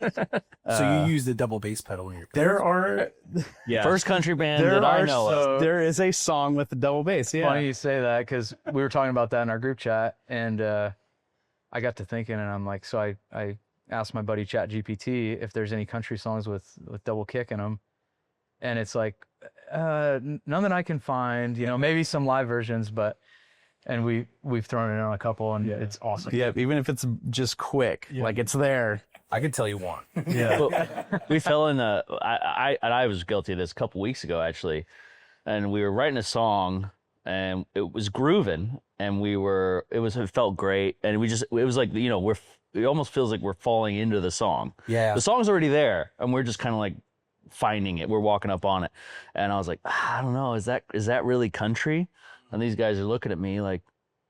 So you use the double bass pedal in your There are Yeah. First country band there that I are know of. there is a song with the double bass. Yeah. Funny you say that, because we were talking about that in our group chat, and I got to thinking, and I'm like, so I asked my buddy Chat GPT if there's any country songs with double kick in them, and it's like none that I can find. You know, maybe some live versions, but and we've thrown it in on a couple, and it's awesome. Yeah, even if it's just quick, like it's there. I could tell you one. Yeah. Well, we fell in the. I was guilty of this a couple weeks ago actually, and we were writing a song, and it was grooving, and it felt great, and it was like, you know, it almost feels like we're falling into the song. Yeah. The song's already there, and we're just kind of like finding it. We're walking up on it, and I was like, I don't know, is that really country? And these guys are looking at me like,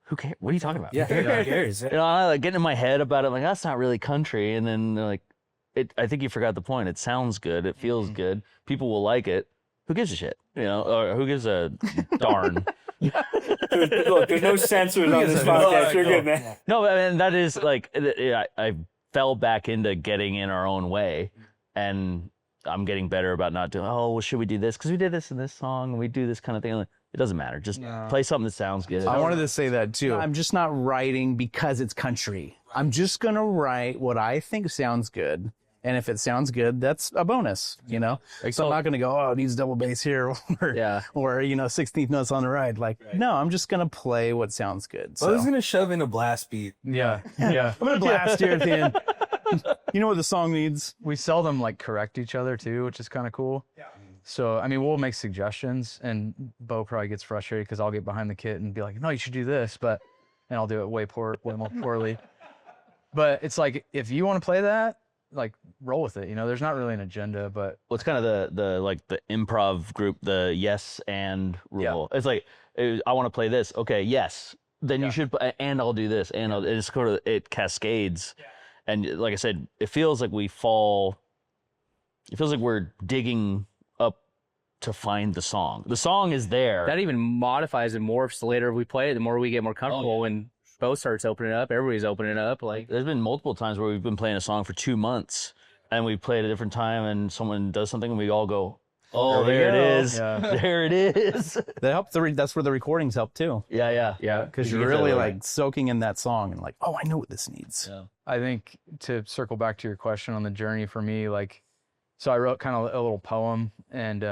who cares? What are you talking about? Yeah. Who cares? You know, I like getting in my head about it. I'm like, that's not really country. And then they're like, I think you forgot the point. It sounds good. It feels good. People will like it. Who gives a shit? You know, or who gives a darn? Look, there's no censors on this podcast. You're good, man. No, I mean, that is like, I fell back into getting in our own way, and I'm getting better about not doing, oh, well, should we do this? Because we did this in this song, and we do this kind of thing. Like, it doesn't matter. Just play something that sounds good. I wanted to say that too. I'm just not writing because it's country. I'm just going to write what I think sounds good. And if it sounds good, that's a bonus, you know? So I'm not going to go, oh, it needs double bass here, or, you know, 16th notes on the ride. Like, no, I'm just going to play what sounds good. So. I was going to shove in a blast beat. Yeah. I'm going to blast here at the end. You know what the song needs? We seldom like correct each other too, which is kind of cool. Yeah. So, I mean, we'll make suggestions, and Bo probably gets frustrated because I'll get behind the kit and be like, no, you should do this, and I'll do it way more poorly. But it's like, if you want to play that, like, roll with it. You know, there's not really an agenda, but. Well, it's kind of the improv group, the yes and rule. Yeah. It's like, I want to play this. Okay, yes. Then you should, and I'll do this, and it's sort of, it cascades. Yeah. And like I said, it feels like we're digging up to find the song. The song is there. That even modifies and morphs the later we play it, the more we get more comfortable. When Bo starts opening up, everybody's opening up. Like, there's been multiple times where we've been playing a song for 2 months, and we play at a different time, and someone does something, and we all go, oh, there it is. Yeah. There it is. That helps. That's where the recordings help too. Yeah. Because you're really like soaking in that song and like, oh, I know what this needs. Yeah. I think, to circle back to your question on the journey for me, like, so I wrote kind of a little poem, and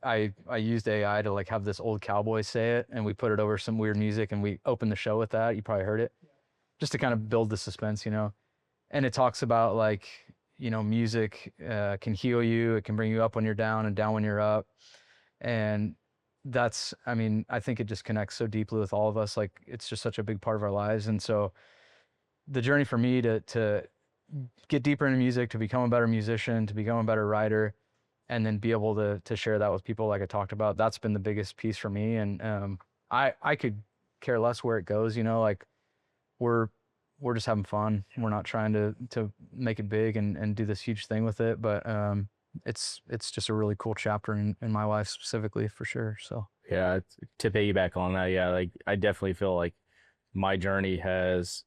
I used AI to like have this old cowboy say it, and we put it over some weird music, and we opened the show with that. You probably heard it, just to kind of build the suspense, you know. And it talks about, like, you know, music can heal you. It can bring you up when you're down and down when you're up. And that's, I mean, I think it just connects so deeply with all of us. Like, it's just such a big part of our lives. And so the journey for me to get deeper into music, to become a better musician, to become a better writer, and then be able to share that with people like I talked about, that's been the biggest piece for me. And I could care less where it goes, you know, like, we're just having fun. We're not trying to make it big and do this huge thing with it. But it's just a really cool chapter in my life specifically, for sure. So yeah, to piggyback on that, yeah, like, I definitely feel like my journey has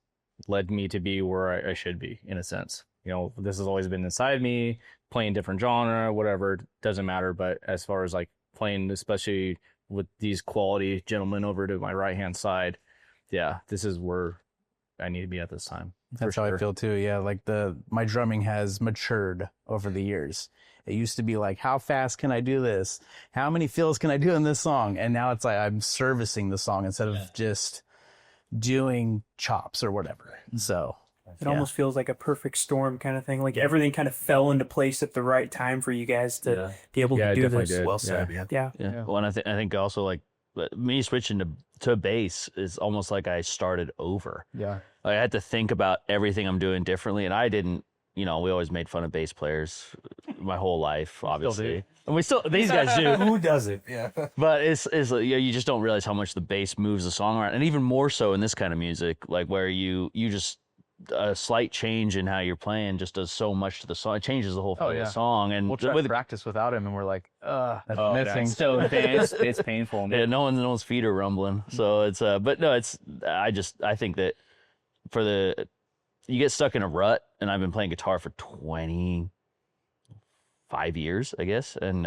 led me to be where I should be, in a sense. you know, this has always been inside me. Playing different genre, whatever, doesn't matter. But as far as like playing, especially with these quality gentlemen over to my right hand side, yeah, this is where I need to be at this time. That's how I feel too. Yeah, like my drumming has matured over the years. It used to be like, how fast can I do this? How many fills can I do in this song? And now it's like I'm servicing the song instead of just doing chops or whatever. So it almost feels like a perfect storm kind of thing. Like everything kind of fell into place at the right time for you guys to be able to do this. Well said. Yeah. Well, and I think also like me switching to bass is almost like I started over. Yeah. I had to think about everything I'm doing differently, and I didn't. You know, we always made fun of bass players my whole life, obviously, and we still these guys do. Who doesn't? Yeah. But it's you just don't realize how much the bass moves the song around, and even more so in this kind of music, like where you just a slight change in how you're playing just does so much to the song. It changes the whole feel of the song. And we'll try to practice without him, and we're like, that's missing. That's so it's painful. Yeah, no one's feet are rumbling. So it's but no, it's I think that for you get stuck in a rut, and I've been playing guitar for 25 years, I guess, and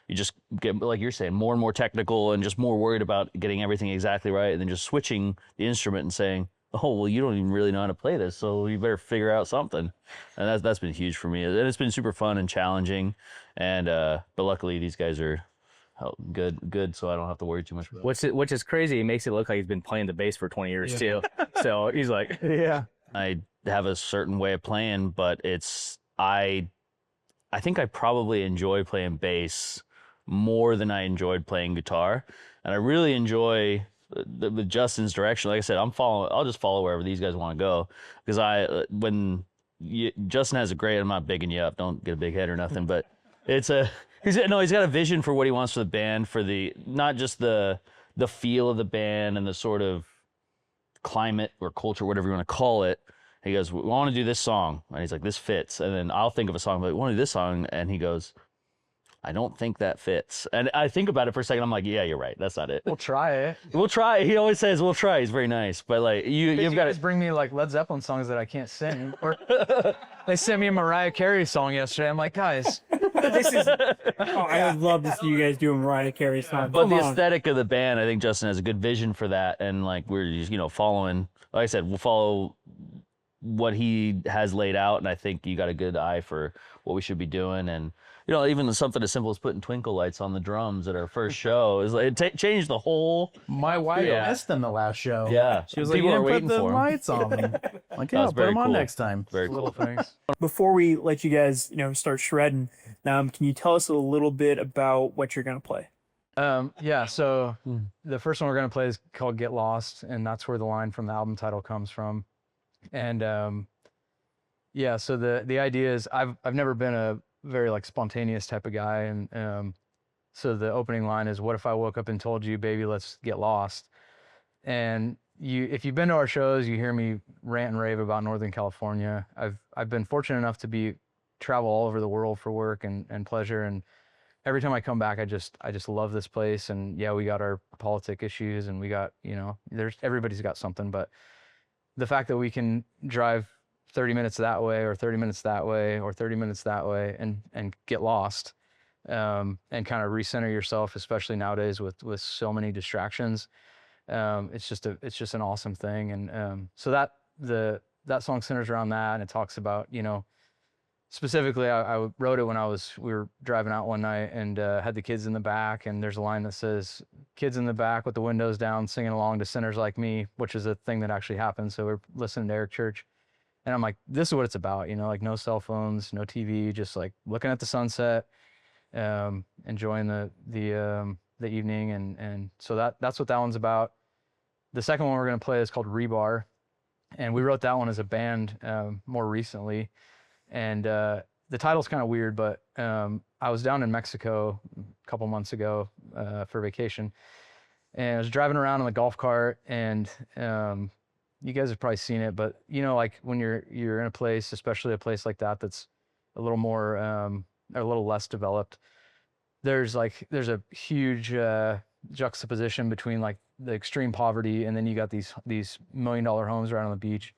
you just get, like you're saying, more and more technical and just more worried about getting everything exactly right, and then just switching the instrument and saying, oh, well, you don't even really know how to play this, so you better figure out something. And that's been huge for me. And it's been super fun and challenging. And but luckily these guys are good, so I don't have to worry too much about it. Which is crazy. It makes it look like he's been playing the bass for 20 years too. So he's like, I have a certain way of playing, but I think I probably enjoy playing bass more than I enjoyed playing guitar. And I really enjoy with Justin's direction. Like I said, I'll just follow wherever these guys want to go, because Justin has a great, I'm not bigging you up, don't get a big head or nothing, but he's got a vision for what he wants for the band, for not just the feel of the band and the sort of climate or culture, whatever you want to call it. He goes, we want to do this song, and he's like, this fits. And then I'll think of a song, like, we want to do this song, and he goes, I don't think that fits. And I think about it for a second. I'm like, yeah, you're right. That's not it. We'll try it. We'll try. He always says, we'll try. He's very nice. But like, you've got to bring me like Led Zeppelin songs that I can't sing. Or they sent me a Mariah Carey song yesterday. I'm like, guys, I would love to see you guys do a Mariah Carey song. But the aesthetic of the band, I think Justin has a good vision for that. And like, we're just, following, like I said, we'll follow what he has laid out. And I think you got a good eye for what we should be doing. And, even something as simple as putting twinkle lights on the drums at our first show is like, it changed the whole. My wife missed them the last show. Yeah. She was like, you didn't put the lights on them. Like, yeah, I'll put them on next time. Very little things. Before we let you guys, start shredding, can you tell us a little bit about what you're going to play? So the first one we're going to play is called Get Lost, and that's where the line from the album title comes from. And so the idea is I've never been a very like spontaneous type of guy, and so the opening line is, what if I woke up and told you, baby, let's get lost? And if you've been to our shows, you hear me rant and rave about Northern California. I've been fortunate enough to travel all over the world for work and pleasure, and every time I come back, I just love this place. And yeah, we got our politic issues, and we got, everybody's got something, but the fact that we can drive 30 minutes that way, or 30 minutes that way, or 30 minutes that way, and get lost, and kind of recenter yourself, especially nowadays with so many distractions. It's just an awesome thing. And so that song centers around that, and it talks about, specifically, I wrote it when we were driving out one night, and had the kids in the back, and there's a line that says, kids in the back with the windows down singing along to Sinners Like Me, which is a thing that actually happened. So we're listening to Eric Church. And I'm like, this is what it's about, like no cell phones, no TV, just like looking at the sunset, enjoying the evening. And so that's what that one's about. The second one we're going to play is called Rebar. And we wrote that one as a band more recently. And the title's kind of weird, but I was down in Mexico a couple months ago for vacation. And I was driving around in the golf cart, and you guys have probably seen it, but like when you're in a place, especially a place like that that's a little more a little less developed, there's a huge juxtaposition between like the extreme poverty, and then you got these $1 million homes right on the beach.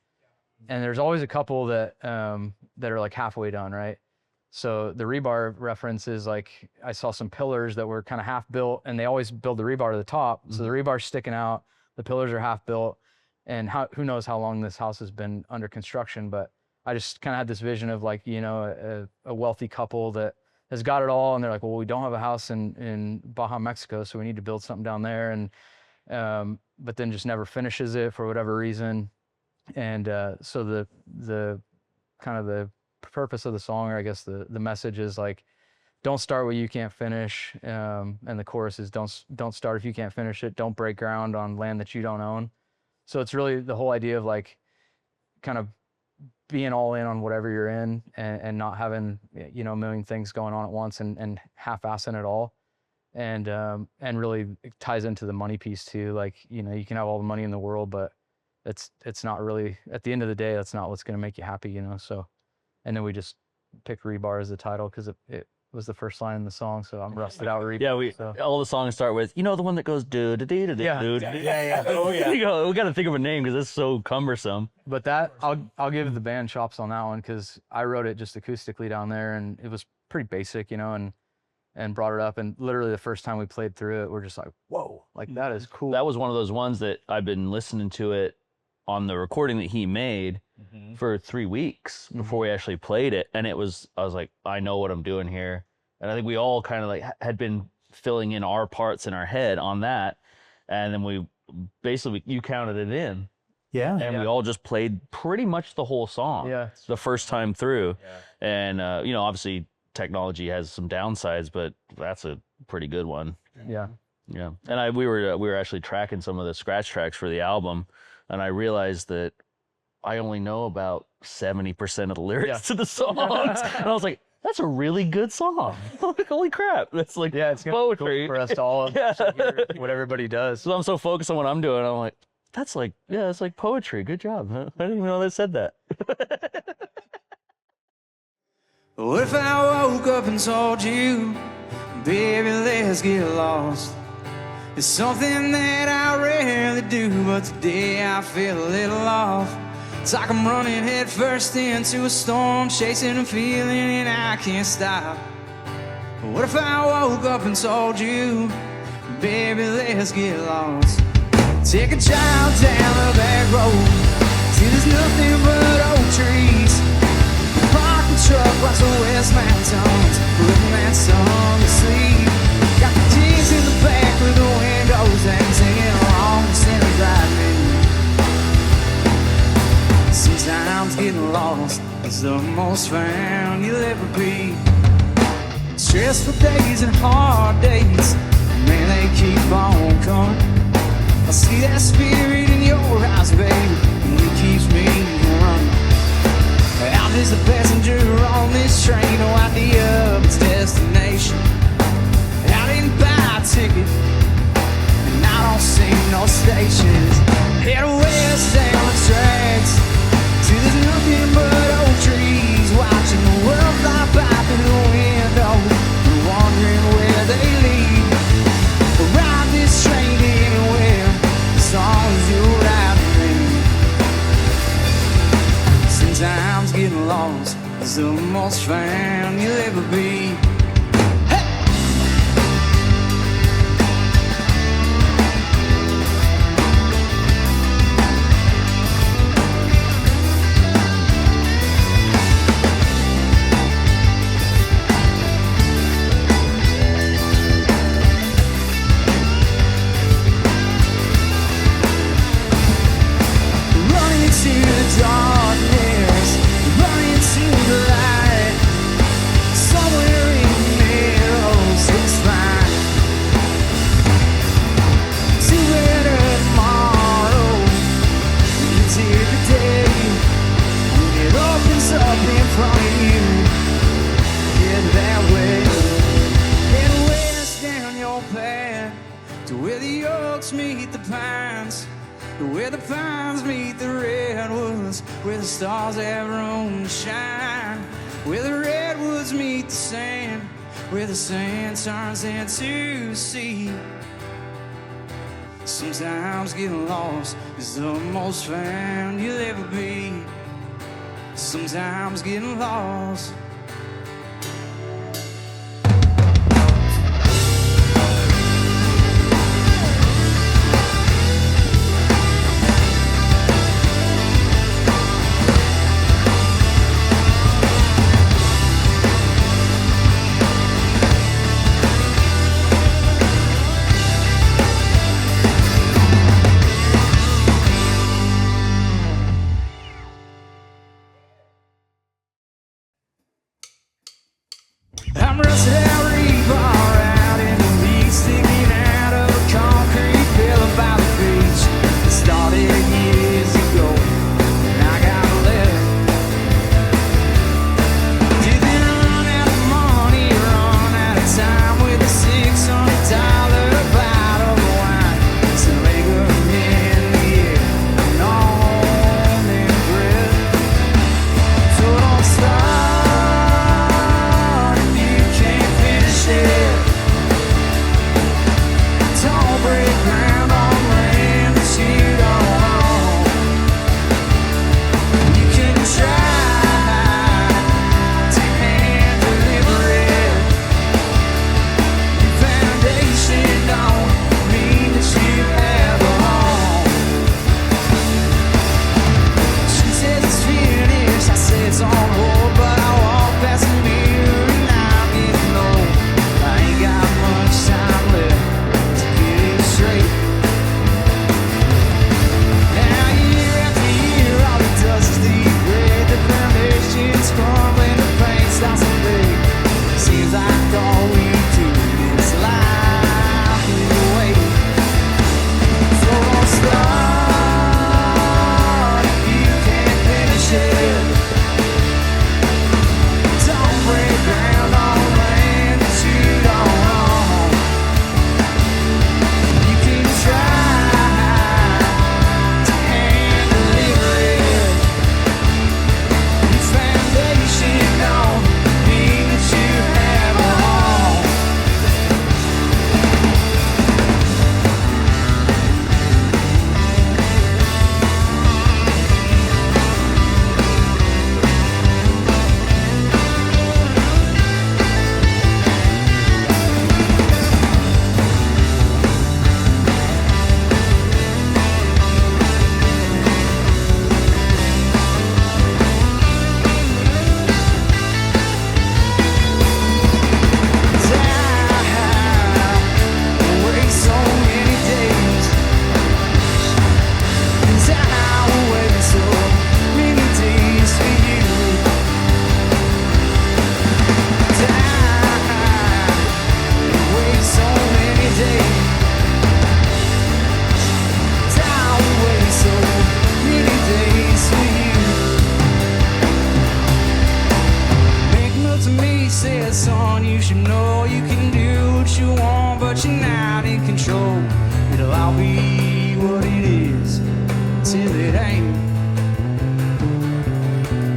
and there's always a couple that that are like halfway done, right? So the rebar reference is like, I saw some pillars that were kind of half built, and they always build the rebar to the top. So the rebar's sticking out, the pillars are half built, and who knows how long this house has been under construction. But I just kind of had this vision of like, you know, a wealthy couple that has got it all, and they're like, well, we don't have a house in Baja, Mexico, so we need to build something down there. And but then just never finishes it for whatever reason. And so the kind of the purpose of the song, or I guess the message is like, don't start what you can't finish. And the chorus is don't start if you can't finish it. Don't break ground on land that you don't own. So it's really the whole idea of like kind of being all in on whatever you're in, and not having, you know, a million things going on at once, and half-assing it all. And really it ties into the money piece too. Like, you know, you can have all the money in the world, but it's not really, at the end of the day, that's not what's going to make you happy, you know? So, and then we just picked rebar as the title because it was the first line in the song. So I'm rusted out rebar. Yeah, all the songs start with, you know, the one that goes do da dee da dee. Yeah. Oh yeah. We got to think of a name because it's so cumbersome. But that I'll give the band chops on that one, because I wrote it just acoustically down there, and it was pretty basic, you know, and brought it up, and literally the first time we played through it, we're just like, whoa, like that is cool. That was one of those ones that I've been listening to it on the recording that he made for 3 weeks before we actually played it, and I was like, I know what I'm doing here. And I think we all kind of like had been filling in our parts in our head on that, and then we basically, you counted it in. Yeah. And we all just played pretty much the whole song the first time through. And, you know, obviously technology has some downsides, but that's a pretty good one. Yeah. Yeah. And we were actually tracking some of the scratch tracks for the album, and I realized that I only know about 70% of the lyrics to the songs. And I was like, that's a really good song. Holy crap. That's like, it's poetry. Cool for us to all hear what everybody does. So I'm so focused on what I'm doing. I'm like, that's like, it's like poetry. Good job. I didn't even know they said that. What if I woke up and told you, baby, let's get lost? It's something that I rarely do, but today I feel a little off. It's like I'm running head first into a storm, chasing a feeling and I can't stop. What if I woke up and told you, baby, let's get lost? Take a child down the back road, till there's nothing but old trees. Park the truck, watch the west mountains, putting that song to sleep. Got the kids in the back with the windows and singing along to Santa Drive me. Sometimes getting lost is the most fun you'll ever be. Stressful days and hard days, man, they keep on coming. I see that spirit in your eyes, baby, and it keeps me running. I'm just a passenger on this train, no idea of its destination. I didn't buy a ticket, and I don't see no stations. Head west down the tracks, till there's nothing but old trees, watching the world fly by through the window, wondering where they lead. Ride this train anywhere, as long as you ride with me. Sometimes getting lost is the most fun you'll ever be. Where the pines meet the redwoods, where the stars have room to shine, where the redwoods meet the sand, where the sand turns into sea. Sometimes getting lost is the most fun you'll ever be. sometimes getting lost. I'm rusted out rebar out in the heat, sticking out of a concrete pillar by the beach. It started years ago, and I got left. Didn't run out of money, run out of time with a $600 bottle of wine. So they go in the air, and on their breath. So don't stop. Don't break ground on land that you don't own. You can try to hand deliver it. Your foundation don't mean that you have a home. She says it's finished, I say it's on hold, but I walk past the mirror and I'm getting old. I ain't got much time left to get it straight. Now year after year, all it does is degrade. The foundation's crumbling, the paint starts to fade. Seems like all we do is lie in the way. So don't start if you can't finish it. Don't break ground on land that you don't own. You can try to hand deliver it. Your foundation don't mean that you have a home. Said, son, you should know you can do what you want, but you're not in control. It'll all be what it is till it ain't.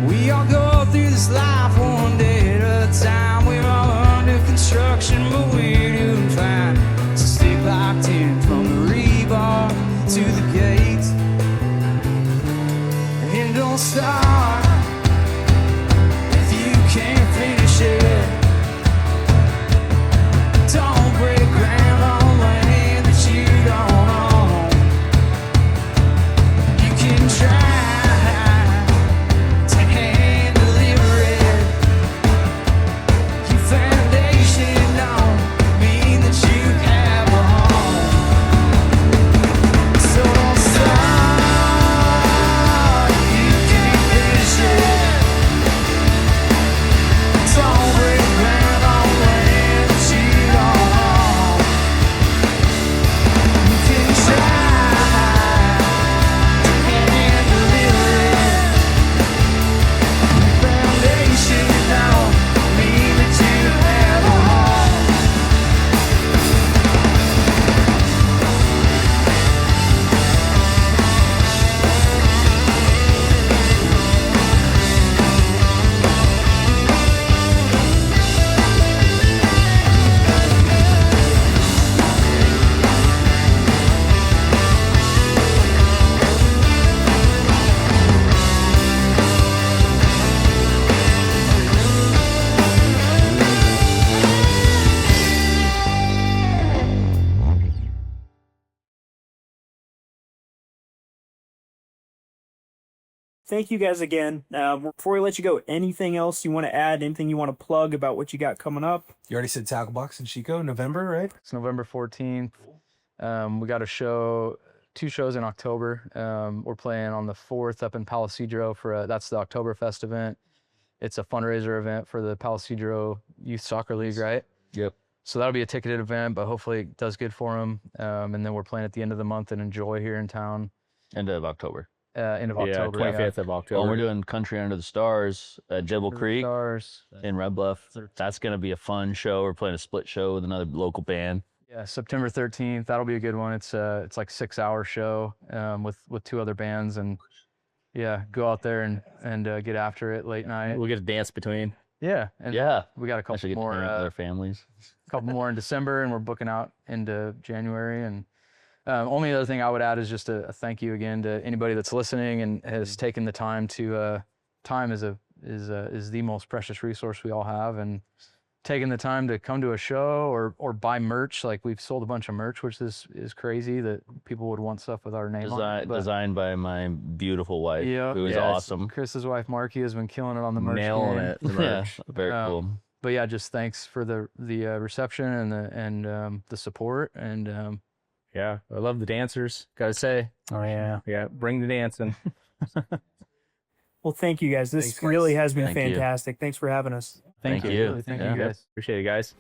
We all go through this life one day at a time. We're all under construction, but we're doing fine. So stick locked in from the rebar to the gate, and don't start if you can't finish it. Don't break ground on land that you don't own. You can try to hand deliver it. thank you guys again. Before we let you go, anything else you want to add? Anything you want to plug about what you got coming up? You already said Tackle Box in Chico, November, right? It's November 14th. We got two shows in October. We're playing on the 4th up in Palo Cedro that's the Oktoberfest event. It's a fundraiser event for the Palo Cedro Youth Soccer League, right? Yep. So that'll be a ticketed event, but hopefully it does good for them. And then we're playing at the end of the month in Enjoy here in town. End of October. End of Yeah, October. 25th of October. Well, we're doing Country Under the Stars at Jibble Creek Stars. in Red Bluff. That's going to be a fun show. We're playing a split show with another local band. Yeah, September 13th. That'll be a good one. It's like 6-hour show with 2 other bands, and yeah, go out there and get after it late night. We'll get a dance between. Yeah, and Yeah. we got a I should couple get to more hang out with their families. couple more in December, and we're booking out into January. And only other thing I would add is just a thank you again to anybody that's listening and has taken the time to time is the most precious resource we all have, and taking the time to come to a show or buy merch. Like, we've sold a bunch of merch, which is crazy that people would want stuff with our name on it. But Designed by my beautiful wife, Yeah. who is Yes. awesome. Chris's wife Marky has been killing it on the merch Nailing game. it. The Yeah, merch. very cool. But yeah, just thanks for the reception and the support, and Yeah, I love the dancers. Gotta say, Oh yeah. yeah, bring the dancing. Well, thank you guys. This Thanks, guys. really has been Thank you. fantastic. Thanks for having us. Thank you. Really, thank Yeah. you guys. Appreciate it, guys.